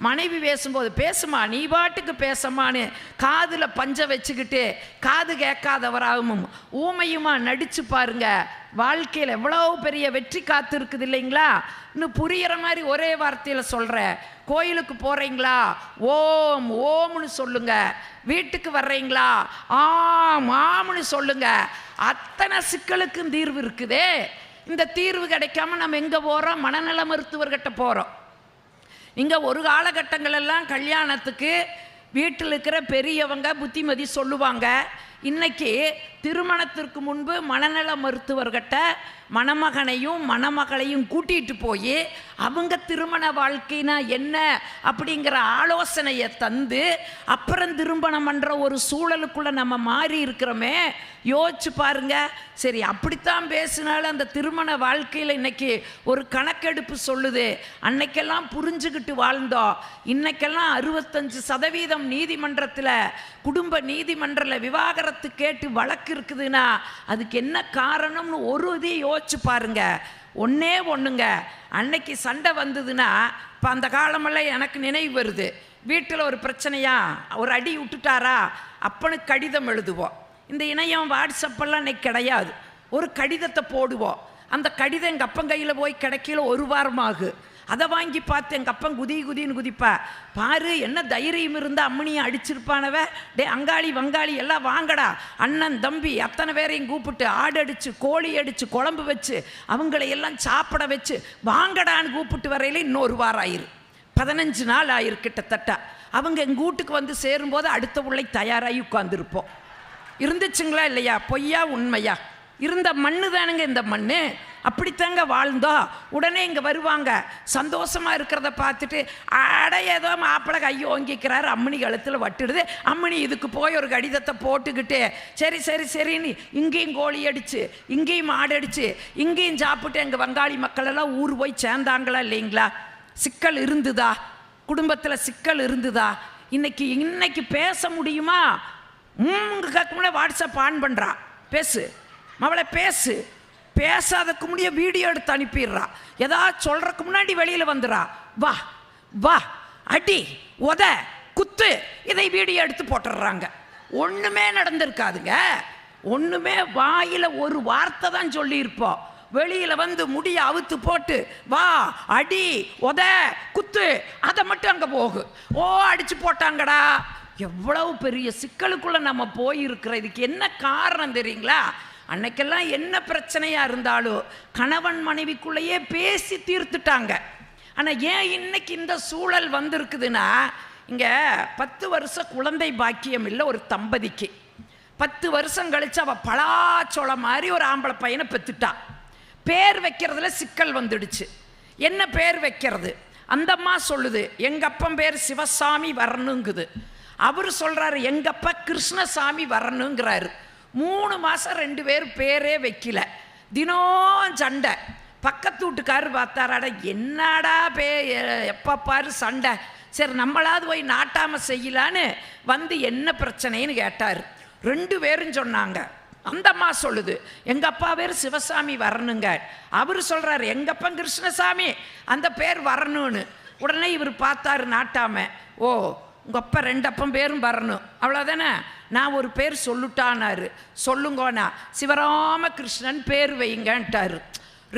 மனைவி பேசும்போது பேசுமா நீ பாட்டுக்கு பேசமான்னு காதில் பஞ்ச வச்சுக்கிட்டு காது கேட்காதவராகவும் ஊமையுமா நடிச்சு பாருங்க. வாழ்க்கையில் எவ்வளோ பெரிய வெற்றி காத்து இருக்குது இல்லைங்களா? இன்னும் புரிகிற மாதிரி ஒரே வார்த்தையில் சொல்கிற, கோயிலுக்கு போகிறீங்களா ஓம் ஓம்னு சொல்லுங்க, வீட்டுக்கு வர்றீங்களா ஆம்னு சொல்லுங்க. அத்தனை சிக்கலுக்கும் தீர்வு இருக்குதே. இந்த தீர்வு கிடைக்காம நம்ம எங்கே போகிறோம்? மனநல மருத்துவர்கிட்ட போகிறோம். இங்கே ஒரு காலகட்டங்களெல்லாம் கல்யாணத்துக்கு வீட்டில் இருக்கிற பெரியவங்க புத்திமதி சொல்லுவாங்க. இன்னைக்கு திருமணத்திற்கு முன்பு மனநல மருத்துவர்கிட்ட மணமகனையும் மணமகளையும் கூட்டிகிட்டு போய் அவங்க திருமண வாழ்க்கைனா என்ன அப்படிங்கிற ஆலோசனையை தந்து அப்புறம் திருமணம் பண்ணுற ஒரு சூழலுக்குள்ளே நம்ம மாறி இருக்கிறோமே. யோசிச்சு பாருங்க. சரி, அப்படித்தான் பேசினாலும் அந்த திருமண வாழ்க்கையில் இன்னைக்கு ஒரு கணக்கெடுப்பு சொல்லுது. அன்னைக்கெல்லாம் புரிஞ்சுக்கிட்டு வாழ்ந்தோம். இன்னைக்கெல்லாம் 65% நீதிமன்றத்தில், குடும்ப நீதிமன்றத்தில் விவாகரத்து கேட்டு வழக்கு இருக்குதுன்னா அதுக்கு என்ன காரணம்னு ஒரு இதையும் யோசிச்சு பாருங்க. ஒன்னே ஒன்றுங்க, அன்னைக்கு சண்டை வந்ததுன்னா இப்போ அந்த காலமெல்லாம் எனக்கு நினைவு வருது. வீட்டில் ஒரு பிரச்சனையா, ஒரு அடி விட்டுட்டாரா, அப்பனுக்கு கடிதம் எழுதுவோம். இந்த இணையம் வாட்ஸ்அப்பெல்லாம் இன்னைக்கு கிடையாது. ஒரு கடிதத்தை போடுவோம். அந்த கடிதம் எங்கள் அப்பன் கையில் போய் கிடைக்கல 1 வாரமாகு. அதை வாங்கி பார்த்து எங்கள் அப்பன் குதின்னு குதிப்பா. பாரு என்ன தைரியம் இருந்தால் அம்மனியை அடிச்சிருப்பானவ. டே அங்காளி வங்காளி எல்லாம் வாங்கடா, அண்ணன் தம்பி அத்தனை பேரையும் கூப்பிட்டு ஆடு அடித்து கோழி அடித்து குழம்பு வச்சு அவங்களை எல்லாம் சாப்பிட வச்சு வாங்கடான்னு கூப்பிட்டு வரையில இன்னொரு வாரம் ஆயிரு. 15 நாள் ஆயிரு கிட்டத்தட்ட. அவங்க எங்கள் வீட்டுக்கு வந்து சேரும்போது அடுத்த உள்ளே தயாராகி உட்காந்துருப்போம். இருந்துச்சுங்களா இல்லையா? பொய்யா உண்மையா? இருந்த மண்ணு தானுங்க இந்த மண்ணு. அப்படித்தாங்க வாழ்ந்தோம். உடனே இங்கே வருவாங்க, சந்தோஷமாக இருக்கிறத பார்த்துட்டு ஏதோ மாப்பிள்ளை கையை ஓங்கிக்கிறாரு, அம்மனி கழுத்தில் வட்டுடுது. அம்மனி இதுக்கு போய் ஒரு கடிதத்தை போட்டுக்கிட்டு சரி சரி சரின்னு இங்கேயும் கோழி அடித்து இங்கேயும் மாடு அடித்து இங்கேயும் சாப்பிட்டு எங்கள் வங்காளி மக்கள் எல்லாம் ஊர் போய் சேர்ந்தாங்களா இல்லைங்களா? சிக்கல் இருந்துதா? குடும்பத்தில் சிக்கல் இருந்துதா? இன்னைக்கு பேச முடியுமா? கேட்க வாட்ஸ்அப் ஆன் பண்ணுறா, பேசு மவளை பேசு. பேசாதக்கு முடிய வீடியோ எடுத்து அனுப்பிடுறா. ஏதாவது சொல்றதுக்கு முன்னாடி வெளியில் வந்துடுறா. வா வா அடி உத குத்து, இதை வீடியோ எடுத்து போட்டுடுறாங்க. ஒன்றுமே நடந்திருக்காதுங்க. ஒன்றுமே வாயில் ஒரு வார்த்தை தான் சொல்லியிருப்போம். வெளியில் வந்து முடிய அவுத்து போட்டு வா அடி உத குத்து, அதை மட்டும் அங்கே போகு. ஓ அடிச்சு போட்டாங்கடா. எவ்வளவு பெரிய சிக்கலுக்குள்ளே நம்ம போயிருக்கிற. இதுக்கு என்ன காரணம் தெரியுங்களா? அன்னைக்கெல்லாம் என்ன பிரச்சனையாக இருந்தாலும் கணவன் மனைவிக்குள்ளேயே பேசி தீர்த்துட்டாங்க. ஆனால் ஏன் இன்னைக்கு இந்த சூழல் வந்திருக்குதுன்னா, இங்கே 10 வருஷம் குழந்தை பாக்கியம் இல்லை ஒரு தம்பதிக்கு. 10 வருஷம் கழிச்சு அவள் பலாச்சோளம் மாதிரி ஒரு ஆம்பளை பையனை பெற்றுட்டா. பேர் வைக்கிறதுல சிக்கல் வந்துடுச்சு. என்ன பேர் வைக்கிறது? அந்த அம்மா சொல்லுது எங்கள் அப்பன் பேர் சிவசாமி வரணுங்குது. அவர் சொல்கிறாரு எங்கள் அப்பா கிருஷ்ணசாமி வரணுங்கிறாரு. 3 மாதம் 2 பேர் பேரே வைக்கல. தினம் சண்டை. பக்கத்து வீட்டுக்காரு பார்த்தாராடா, என்னடா எப்போ பாரு சண்டை, சரி நம்மளாவது போய் நாட்டாமல் செய்யலான்னு வந்து என்ன பிரச்சனைன்னு கேட்டார். 2 பேரும் சொன்னாங்க. அந்த அம்மா சொல்லுது எங்கள் அப்பா பேர் சிவசாமி வரணுங்க. அவர் சொல்கிறார் எங்கள் அப்பா கிருஷ்ணசாமி அந்த பேர் வரணும்னு. உடனே இவர் பார்த்தாரு நாட்டாம, ஓ உங்கள் அப்பா 2 அப்பம் பேரும் வரணும் அவ்வளோதானே, நான் ஒரு பேர் சொல்லுட்டானாரு. சொல்லுங்கண்ணா சிவராமகிருஷ்ணன் பேர் வைங்கன்ட்டாரு.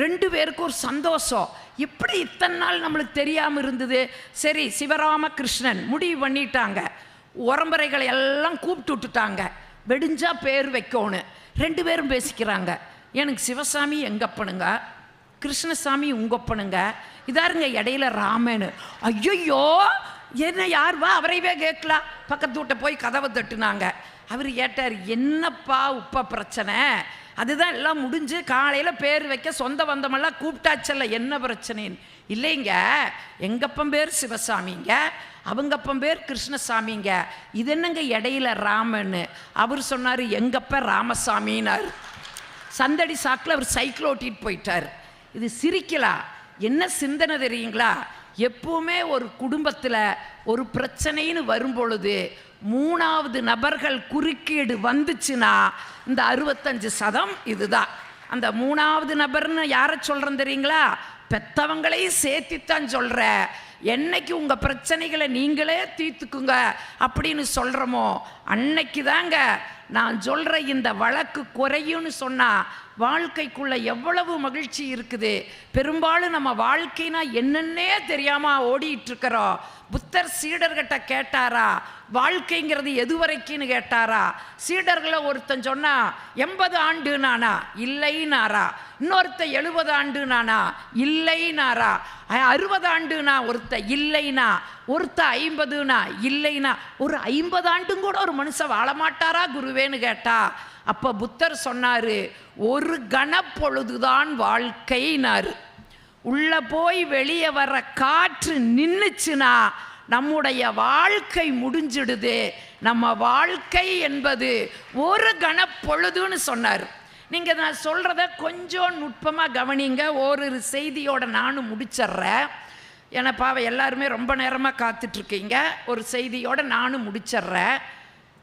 2 பேருக்கு ஒரு சந்தோஷம். எப்படி இத்தனை நாள் நம்மளுக்கு தெரியாமல் இருந்தது? சரி சிவராமகிருஷ்ணன் முடிவு பண்ணிட்டாங்க. உறம்பறைகளை எல்லாம் கூப்பிட்டு விட்டுட்டாங்க. வெடிஞ்சா பேர் வைக்கணும். 2 பேரும் பேசிக்கிறாங்க. எனக்கு சிவசாமி எங்கப்பனுங்க, கிருஷ்ணசாமி உங்கப்பனுங்க, இதாருங்க இடையில ராமனு. ஐயோ என்ன யார் வா? அவரைவே கேட்கலாம். பக்கத்து வீட்டை போய் கதவை தட்டுனாங்க. அவர் கேட்டார் என்னப்பா உப்ப பிரச்சனை? அதுதான் எல்லாம் முடிஞ்சு காலையில் பேர் வைக்க சொந்த பந்தமெல்லாம் கூப்பிட்டாச்சல்ல, என்ன பிரச்சனைன்னு. இல்லைங்க எங்கப்பன் பேர் சிவசாமிங்க, அவங்கப்பன் பேர் கிருஷ்ணசாமிங்க, இது என்னங்க இடையில ராமன்னு. அவர் சொன்னார் எங்கப்ப ராமசாமின்னார். சந்தடி சாக்கில் அவர் சைக்கிள் ஓட்டிட்டு போயிட்டார். இது சிரிக்கலாம். என்ன சிந்தனை தெரியுங்களா? எப்பவுமே ஒரு குடும்பத்தில் ஒரு பிரச்சனைன்னு வரும்பொழுது 3வது நபர்கள் குறுக்கீடு வந்துச்சுன்னா இந்த 65% இதுதான். அந்த 3வது நபர்னு யாரை சொல்கிறேன் தெரியுங்களா? பெத்தவங்களையும் சேர்த்தித்தான் சொல்கிற. என்னைக்கு உங்கள் பிரச்சனைகளை நீங்களே தீர்த்துக்குங்க அப்படின்னு சொல்கிறோமோ அன்னைக்கு தாங்க நான் சொல்கிற இந்த வழக்கு குறையும்னு சொன்னால் வாழ்க்கைக்குள்ளே எவ்வளவு மகிழ்ச்சி இருக்குது. பெரும்பாலும் நம்ம வாழ்க்கைனா என்னன்னே தெரியாமல் ஓடிட்டுருக்கிறோம். புத்தர் சீடர்கிட்ட கேட்டாரா, வாழ்க்கைங்கிறது எது வரைக்கும்னு கேட்டாரா? சீடர்களை ஒருத்தன் சொன்னா 80 ஆண்டு நானா, இல்லைனாரா. இன்னொருத்த 70 ஆண்டு நானா, இல்லைனாரா. 60 ஆண்டுனா ஒருத்த இல்லைனா, ஒருத்த 50னா இல்லைனா. ஒரு 50 ஆண்டும் கூட ஒரு மனுஷன் வாழமாட்டாரா குருவேன்னு கேட்டா, அப்ப புத்தர் சொன்னாரு, ஒரு கணப்பொழுதுதான் வாழ்க்கைனாரு. உள்ள போய் வெளியே வர காற்று நின்னுச்சுன்னா நம்முடைய வாழ்க்கை முடிஞ்சிடுது. நம்ம வாழ்க்கை என்பது ஒரு கணப்பொழுதுன்னு சொன்னார். நீங்கள் நான் சொல்கிறத கொஞ்சம் நுட்பமாக கவனிங்க. ஒரு செய்தியோட நானும் முடிச்சிட்றேன். ஏன்னா பாவை எல்லாருமே ரொம்ப நேரமாக காத்துட்ருக்கீங்க. ஒரு செய்தியோட நானும் முடிச்சிட்றேன்.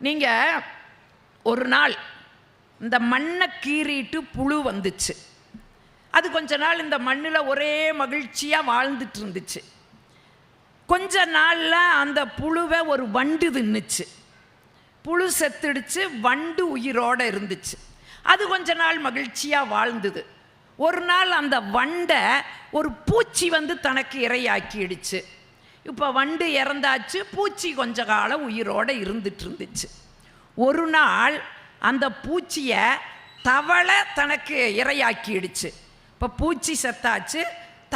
நீங்கள் ஒரு நாள் இந்த மண்ணை கீறிட்டு புழு வந்துச்சு. அது கொஞ்ச நாள் இந்த மண்ணில் ஒரே மகிழ்ச்சியாக வாழ்ந்துட்டு இருந்துச்சு. கொஞ்ச நாளில் அந்த புழுவை ஒரு வண்டு தின்னுச்சு. புழு செத்துடுச்சு, வண்டு உயிரோடு இருந்துச்சு. அது கொஞ்ச நாள் மகிழ்ச்சியாக வாழ்ந்தது. ஒரு நாள் அந்த வண்டை ஒரு பூச்சி வந்து தனக்கு இரையாக்கிடுச்சு. இப்போ வண்டு இறந்தாச்சு, பூச்சி கொஞ்ச காலம் உயிரோடு இருந்துட்டு இருந்துச்சு. ஒரு நாள் அந்த பூச்சியை தவளை தனக்கு இரையாக்கிடுச்சு. இப்போ பூச்சி செத்தாச்சு,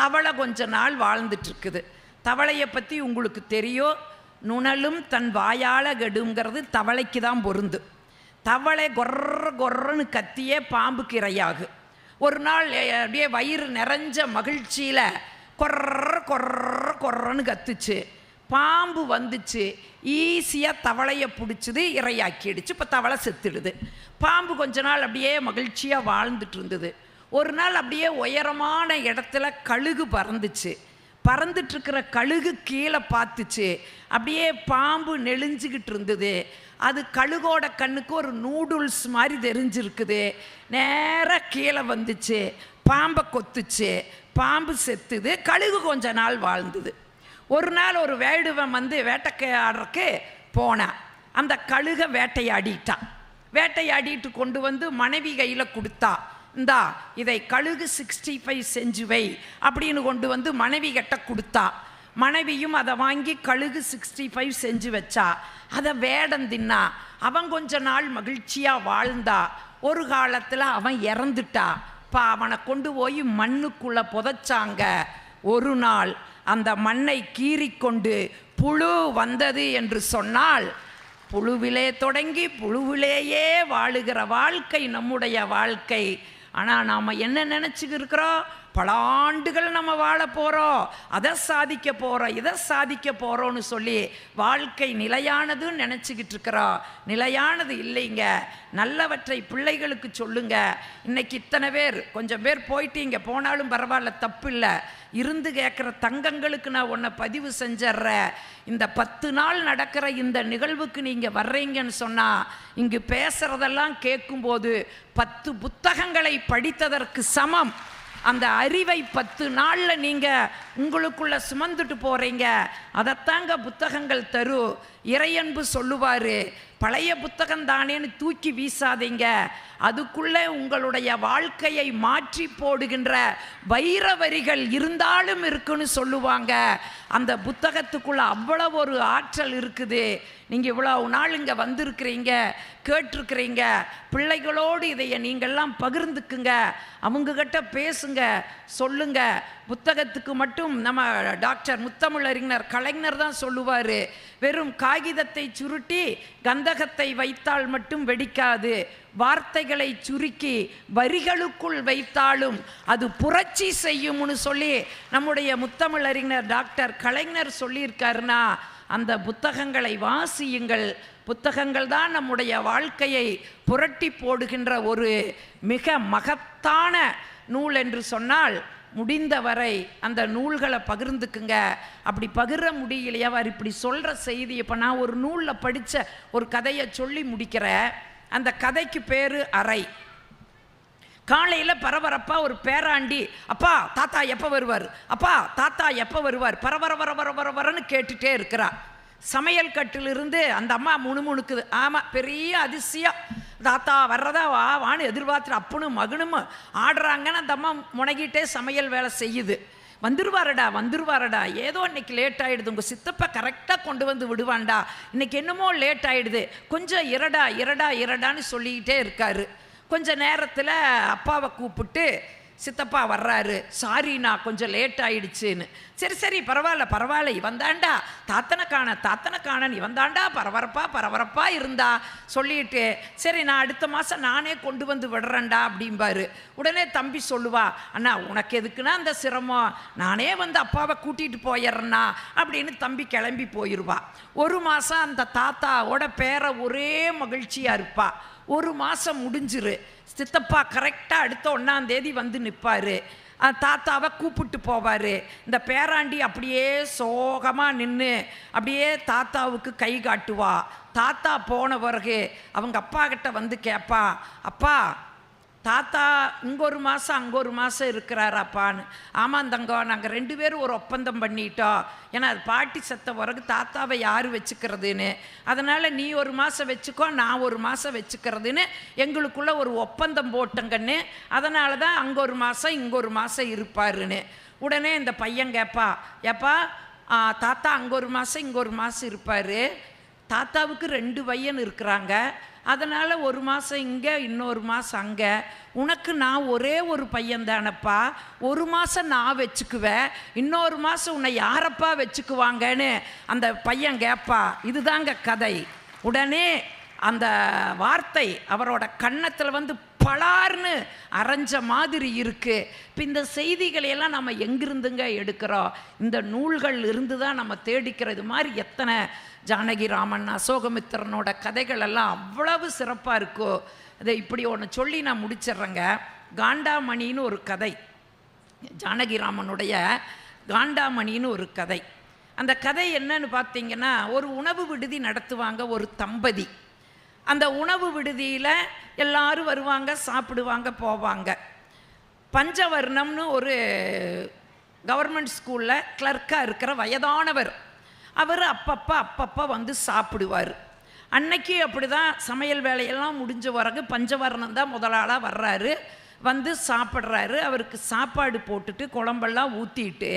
தவளை கொஞ்ச நாள் வாழ்ந்துட்டுருக்குது. தவளையை பற்றி உங்களுக்கு தெரியும், நுணலும் தன் வாயால் கெடுங்கிறது தவளைக்கு தான் பொருந்து. தவளை கொர்றன்னு கத்தியே பாம்புக்கு இரையாகு. ஒரு நாள் அப்படியே வயிறு நிறைஞ்ச மகிழ்ச்சியில் கொர்றன்னு கத்துச்சு. பாம்பு வந்துச்சு, ஈஸியாக தவளையை பிடிச்சிது, இரையாக்கிடுச்சு. இப்போ தவளை செத்துடுது. பாம்பு கொஞ்ச நாள் அப்படியே மகிழ்ச்சியாக வாழ்ந்துட்டு இருந்தது. ஒரு நாள் அப்படியே உயரமான இடத்துல கழுகு பறந்துச்சு. பறந்துட்டுருக்கிற கழுகு கீழே பார்த்துச்சு. அப்படியே பாம்பு நெளிஞ்சிக்கிட்டு இருந்தது. அது கழுகோட கண்ணுக்கு ஒரு நூடுல்ஸ் மாதிரி தெரிஞ்சிருக்குது. நேராக கீழே வந்துச்சு, பாம்பை கொத்துச்சு. பாம்பு செத்துது, கழுகு கொஞ்ச நாள் வாழ்ந்தது. ஒரு நாள் ஒரு வேடுவன் வந்து வேட்டையாடுறக்கு போனான். அந்த கழுகை வேட்டையாடிட்டான். வேட்டையாடிட்டு கொண்டு வந்து மனைவி கையில் கொடுத்தா, இந்தா இதை கழுகு 65 செஞ்சு வை அப்படின்னு கொண்டு வந்து மனைவி கிட்ட கொடுத்தா. மனைவியும் அதை வாங்கி கழுகு 65 செஞ்சு வச்சா. அதை வேடன் தின்னா. அவன் கொஞ்ச நாள் மகிழ்ச்சியாக வாழ்ந்தா. ஒரு காலத்தில் அவன் இறந்துட்டா. இப்போ அவனை கொண்டு போய் மண்ணுக்குள்ளே புதைச்சாங்க. ஒரு நாள் அந்த மண்ணை கீறிக்கொண்டு புழு வந்தது என்று சொன்னால், புழுவிலே தொடங்கி புழுவிலேயே வாழுகிற வாழ்க்கை நம்முடைய வாழ்க்கை. ஆனால் நாம் என்ன நினச்சிக்கிருக்கிறோம்? பல ஆண்டுகள் நம்ம வாழ போகிறோம், அதை சாதிக்க போகிறோம், இதை சாதிக்க போகிறோன்னு சொல்லி வாழ்க்கை நிலையானதுன்னு நினச்சிக்கிட்டு இருக்கிறோம். நிலையானது இல்லைங்க. நல்லவற்றை பிள்ளைகளுக்கு சொல்லுங்க. இன்னைக்கு இத்தனை பேர், கொஞ்சம் பேர் போயிட்டீங்க, போனாலும் பரவாயில்ல, தப்பு இல்லை. இருந்து கேட்குற தங்கங்களுக்கு நான் உன்னை பதிவு செஞ்சிட்றேன். இந்த 10 நாள் நடக்கிற இந்த நிகழ்வுக்கு நீங்கள் வர்றீங்கன்னு சொன்னால், இங்கு பேசுகிறதெல்லாம் கேட்கும்போது 10 புத்தகங்களை படித்ததற்கு சமம். அந்த அறிவை 10 நாளில் நீங்கள் உங்களுக்குள்ளே சுமந்துட்டு போகிறீங்க. அதைத்தாங்க புத்தகங்கள் தரும். இறையன்பு சொல்லுவார், பழைய புத்தகம் தானேன்னு தூக்கி வீசாதீங்க, அதுக்குள்ளே உங்களுடைய வாழ்க்கையை மாற்றி போடுகின்ற வைர வரிகள் இருந்தாலும் இருக்குன்னு சொல்லுவாங்க. அந்த புத்தகத்துக்குள்ளே அவ்வளவு ஒரு ஆற்றல் இருக்குது. நீங்கள் இவ்வளவு நாள் இங்கே வந்திருக்கிறீங்க, கேட்டிருக்கிறீங்க. பிள்ளைகளோடு இதையை நீங்கள்லாம் பகிர்ந்துக்குங்க, அவங்கக்கிட்ட பேசுங்க, சொல்லுங்க. புத்தகத்துக்கு மட்டும் நம்ம டாக்டர் முத்தமிழறிஞர் கலைஞர் தான் சொல்லுவார், வெறும் காகிதத்தை சுருட்டி கந்தகத்தை வைத்தால் மட்டும் வெடிக்காது, வார்த்தைகளை சுருக்கி வரிகளுக்குள் வைத்தாலும் அது புரட்சி செய்யும்னு சொல்லி நம்முடைய முத்தமிழறிஞர் டாக்டர் கலைஞர் சொல்லியிருக்காருன்னா, அந்த புத்தகங்களை வாசியுங்கள். புத்தகங்கள் தான் நம்முடைய வாழ்க்கையை புரட்டி போடுகின்ற ஒரு மிக மகத்தான நூல் என்று சொன்னால், முடிந்தவரை அந்த நூல்களை பகிர்ந்துக்குங்க. அப்படி பகிர முடியலையா, அவர் இப்படி சொல்கிற செய்தி. இப்போ நான் ஒரு நூலில் படித்த ஒரு கதையை சொல்லி முடிக்கிறேன். அந்த கதைக்கு பேர் அறை. காலையில் பரபரப்பாக ஒரு பேராண்டி, அப்பா தாத்தா எப்போ வருவார், அப்பா தாத்தா எப்போ வருவார், பரபரன்னு கேட்டுகிட்டே இருக்கிறா. சமையல் கட்டிலிருந்து அந்த அம்மா முணுமுணுக்குது. ஆமாம், பெரிய அதிசயம், தாத்தா வர்றதா வான்னு எதிர்பார்த்துட்டு அப்பனும் மகனும் ஆடுறாங்கன்னு அந்த அம்மா முனகிட்டே சமையல் வேலை செய்யுது. வந்துருவாரடா வந்துருவாரடா, ஏதோ இன்னைக்கு லேட் ஆகிடுது, உங்கள் சித்தப்பா கரெக்டாக கொண்டு வந்து விடுவான்டா, இன்னைக்கு என்னமோ லேட் ஆகிடுது, கொஞ்சம் இரடா இரடா இரடான்னு சொல்லிக்கிட்டே இருக்காரு. கொஞ்ச நேரத்தில் அப்பாவை கூப்பிட்டு, சித்தப்பா வர்றாரு, சாரிண்ணா கொஞ்சம் லேட் ஆயிடுச்சுன்னு. சரி சரி பரவாயில்ல பரவாயில்ல, இவன் தாண்டா தாத்தனை காணன், இவன் தாண்டா பரபரப்பா இருந்தா சொல்லிட்டு, சரி நான் அடுத்த மாதம் நானே கொண்டு வந்து விடுறேன்டா அப்படிம்பாரு. உடனே தம்பி சொல்லுவா, அண்ணா உனக்கு எதுக்குன்னா அந்த சிரமம், நானே வந்து அப்பாவை கூட்டிகிட்டு போயிடுறேண்ணா அப்படின்னு தம்பி கிளம்பி போயிடுவா. ஒரு மாதம் அந்த தாத்தாவோட பேரை ஒரே மகிழ்ச்சியாக இருப்பா. ஒரு மாதம் முடிஞ்சிரு, சித்தப்பா கரெக்டாக அடுத்த 1ஆம் தேதி வந்து நிற்பார். தாத்தாவை கூப்பிட்டு போவார். இந்த பேராண்டி அப்படியே சோகமாக நின்று அப்படியே தாத்தாவுக்கு கை காட்டுவா. தாத்தா போன பிறகு அவங்க அப்பா கிட்ட வந்து கேட்பா, அப்பா தாத்தா இங்கே ஒரு மாதம் அங்கே ஒரு மாதம் இருக்கிறாராப்பான்னு. ஆமாம் தங்கம், நாங்கள் 2 பேரும் ஒரு ஒப்பந்தம் பண்ணிட்டோம். ஏன்னா அது பாட்டி செத்த பிறகு தாத்தாவை யார் வச்சுக்கிறதுன்னு, அதனால் நீ ஒரு மாதம் வச்சுக்கோ, நான் ஒரு மாதம் வச்சுக்கிறதுன்னு எங்களுக்குள்ள ஒரு ஒப்பந்தம் போட்டங்கன்னு. அதனால தான் அங்கே ஒரு மாதம் இங்கே ஒரு மாதம் இருப்பாருன்னு. உடனே இந்த பையன் கேட்பா, ஏப்பா தாத்தா அங்கே ஒரு மாதம் இங்கே ஒரு மாதம் இருப்பார், தாத்தாவுக்கு 2 பையன் இருக்கிறாங்க, அதனால் ஒரு மாதம் இங்கே இன்னொரு மாதம் அங்கே, உனக்கு நான் ஒரே ஒரு பையன் தானப்பா, ஒரு மாதம் நான் வச்சுக்குவேன், இன்னொரு மாதம் உன்னை யாரப்பா வச்சுக்குவாங்கன்னு அந்த பையன் கேட்பா. இதுதாங்க கதை. உடனே அந்த வார்த்தை அவரோட கன்னத்தில் வந்து பலார்னு அரைஞ்ச மாதிரி இருக்குது. இப்போ இந்த செய்திகளையெல்லாம் நம்ம எங்கிருந்துங்க எடுக்கிறோம்? இந்த நூல்கள் இருந்து தான் நம்ம தேடிக்கிறது. மாதிரி எத்தனை ஜானகிராமன், அசோகமித்திரனோட கதைகள் எல்லாம் அவ்வளவு சிறப்பாக இருக்கோ. அதை இப்படி ஒன்று சொல்லி நான் முடிச்சிட்றேங்க. காண்டாமணின்னு ஒரு கதை, ஜானகிராமனுடைய காண்டாமணின்னு ஒரு கதை. அந்த கதை என்னன்னு பார்த்தீங்கன்னா, ஒரு உணவு விடுதி நடத்துவாங்க ஒரு தம்பதி. அந்த உணவு விடுதியில் எல்லாரும் வருவாங்க, சாப்பிடுவாங்க, போவாங்க. பஞ்சவர்ணம்னு ஒரு கவர்மெண்ட் ஸ்கூலில் கிளர்க்காக இருக்கிற வயதானவர், அவர் அப்பப்போ வந்து சாப்பிடுவார். அன்னைக்கு அப்படி தான் சமையல் வேலையெல்லாம் முடிஞ்ச பிறகு பஞ்சவர்ணம் தான் முதலாளாக வர்றாரு, வந்து சாப்பிட்றாரு. அவருக்கு சாப்பாடு போட்டுட்டு குழம்பெல்லாம் ஊற்றிட்டு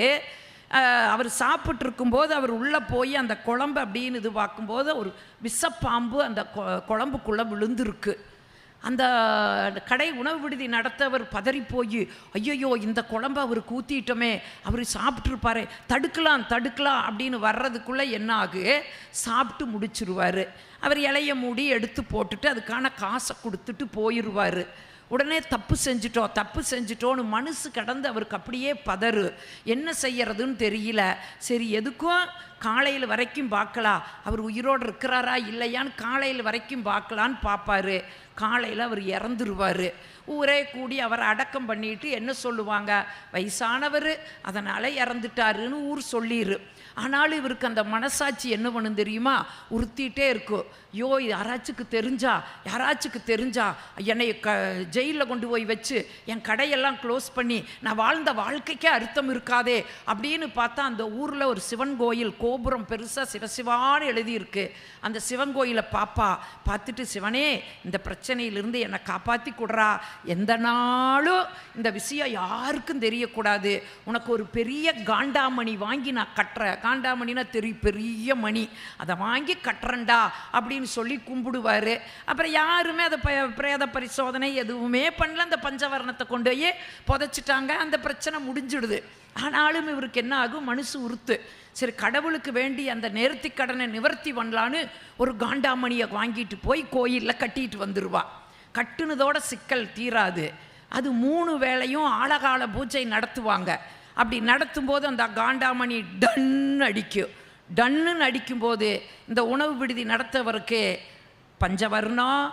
அவர் சாப்பிட்ருக்கும்போது அவர் உள்ளே போய் அந்த குழம்பு அப்படின்னு இது பார்க்கும்போது ஒரு விஷப்பாம்பு அந்த குழம்புக்குள்ளே விழுந்துருக்கு. அந்த கடை உணவு விடுதி நடத்தவர் பதறி போய், ஐயோ இந்த குழம்பு அவருக்கு ஊற்றிட்டோமே, அவர் சாப்பிட்ருப்பாரு, தடுக்கலாம் அப்படின்னு வர்றதுக்குள்ளே என்ன ஆகு, சாப்பிட்டு முடிச்சிருவார். அவர் இலைய மூடி எடுத்து போட்டுட்டு அதுக்கான காசை கொடுத்துட்டு போயிடுவார். உடனே தப்பு செஞ்சிட்டோன்னு மனசு கடந்து அவருக்கு அப்படியே பதறு, என்ன செய்யறதுன்னு தெரியல. சரி எதுக்கும் காலையில் வரைக்கும் பார்க்கலாம், அவர் உயிரோடு இருக்கிறாரா இல்லையான்னு காலையில் வரைக்கும் பார்க்கலான்னு பார்ப்பாரு. காலையில் அவர் இறந்துருவார். ஊரே கூடி அவரை அடக்கம் பண்ணிட்டு என்ன சொல்லுவாங்க, வயசானவர் அதனால் இறந்துட்டாருன்னு ஊர் சொல்லிடு. ஆனாலும் இவருக்கு அந்த மனசாட்சி என்ன பண்ணும் தெரியுமா, உறுத்திட்டே இருக்கும். ஐயோ யாராச்சுக்கு தெரிஞ்சா என்னை ஜெயிலில் கொண்டு போய் வச்சு என் கடையெல்லாம் க்ளோஸ் பண்ணி நான் வாழ்ந்த வாழ்க்கைக்கே அர்த்தம் இருக்காதே அப்படின்னு பார்த்தா அந்த ஊரில் ஒரு சிவன் கோயில் கோபுரம் பெருசாக சிவசிவான்னு எழுதியிருக்கு. அந்த சிவன் கோயிலை பார்த்துட்டு, சிவனே இந்த பிரச்சனையிலிருந்து என்னை காப்பாற்றி கொடுறா, எந்த நாளும் இந்த விஷயம் யாருக்கும் தெரியக்கூடாது, உனக்கு ஒரு பெரிய காண்டாமணி வாங்கி நான் கட்டுறேன், காண்டாமணினா தெரியும் பெரிய மணி, அதை வாங்கி கட்டுறேன்டா அப்படின்னு சொல்லி கும்பிடுவார். அப்புறம் யாருமே அதை பிரேத பரிசோதனை எதுவுமே பண்ணல, அந்த பஞ்சவர்ணத்தை கொண்டு போய் புதைச்சிட்டாங்க, அந்த பிரச்சனை முடிஞ்சிடுது. ஆனாலும் இவருக்கு என்ன ஆகும், மனசு உறுத்து. சரி கடவுளுக்கு வேண்டி அந்த நேர்த்தி கடனை நிவர்த்தி பண்ணலான்னு ஒரு காண்டாமணியை வாங்கிட்டு போய் கோயிலில் கட்டிட்டு வந்துடுவா. கட்டுனதோட சிக்கல் தீராது. அது 3 வேளையும் ஆழகால பூஜை நடத்துவாங்க. அப்படி நடத்தும்போது அந்த காண்டாமணி டன்னு அடிக்கும்போது இந்த உணவு விடுதி நடத்தவருக்கு பஞ்சவர்ணம்,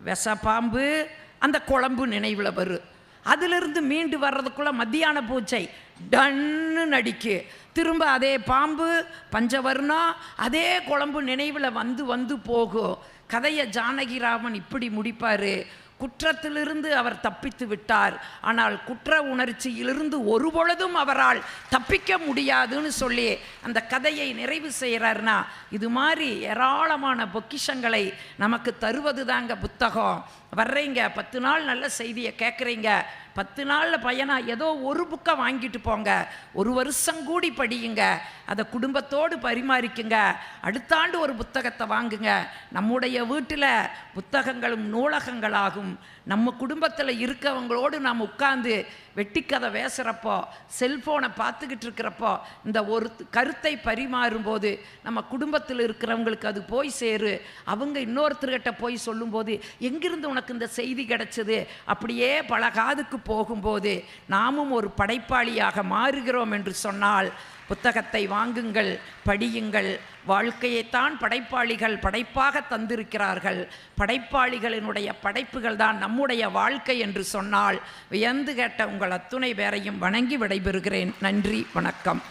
விஷப்பாம்பு, அந்த குழம்பு நினைவில் வரும். அதிலிருந்து மீண்டு வர்றதுக்குள்ளே மத்தியான பூஜை டன்னு அடிக்கு. திரும்ப அதே பாம்பு, பஞ்சவர்ணம், அதே குழம்பு நினைவில் வந்து போகும். கதையை ஜானகிராமன் இப்படி முடிப்பார். குற்றத்திலிருந்து அவர் தப்பித்து விட்டார், ஆனால் குற்ற உணர்ச்சியிலிருந்து ஒரு பொழுதும் அவரால் தப்பிக்க முடியாதுன்னு சொல்லி அந்த கதையை நிறைவு செய்கிறார்னா, இது மாதிரி ஏராளமான பொக்கிஷங்களை நமக்கு தருவது தாங்க புத்தகம். வர்றீங்க 10 நாள் நல்ல செய்தியை கேட்குறீங்க, 10 நாளில் பயனா ஏதோ ஒரு புக்கை வாங்கிட்டு போங்க, ஒரு வருஷம் கூடி படியுங்க, அதை குடும்பத்தோடு பரிமாறிக்குங்க. அடுத்த ஆண்டு ஒரு புத்தகத்தை வாங்குங்க. நம்முடைய வீட்டில் புத்தகங்களும் நூலகங்களாகும். நம்ம குடும்பத்தில் இருக்கவங்களோடு நாம் உட்கார்ந்து வெட்டிக்கதை பேசுகிறப்போ, செல்ஃபோனை பார்த்துக்கிட்டு இருக்கிறப்போ, இந்த ஒரு கருத்தை பரிமாறும்போது நம்ம குடும்பத்தில் இருக்கிறவங்களுக்கு அது போய் சேரு. அவங்க இன்னொருத்தர்கிட்ட போய் சொல்லும்போது, எங்கிருந்து உனக்கு இந்த செய்தி கிடைச்சது, அப்படியே பல காதுக்கு போகும்போது நாமும் ஒரு படைப்பாளியாக மாறுகிறோம் என்று சொன்னால், புத்தகத்தை வாங்குங்கள், படியுங்கள். வாழ்க்கையைத்தான் படைப்பாளிகள் படைப்பாக தந்திருக்கிறார்கள். படைப்பாளிகளினுடைய படைப்புகள் தான் நம்முடைய வாழ்க்கை என்று சொன்னால் வியந்து கேட்ட உங்கள் அத்துணை பேரையும் வணங்கி விடைபெறுகிறேன். நன்றி, வணக்கம்.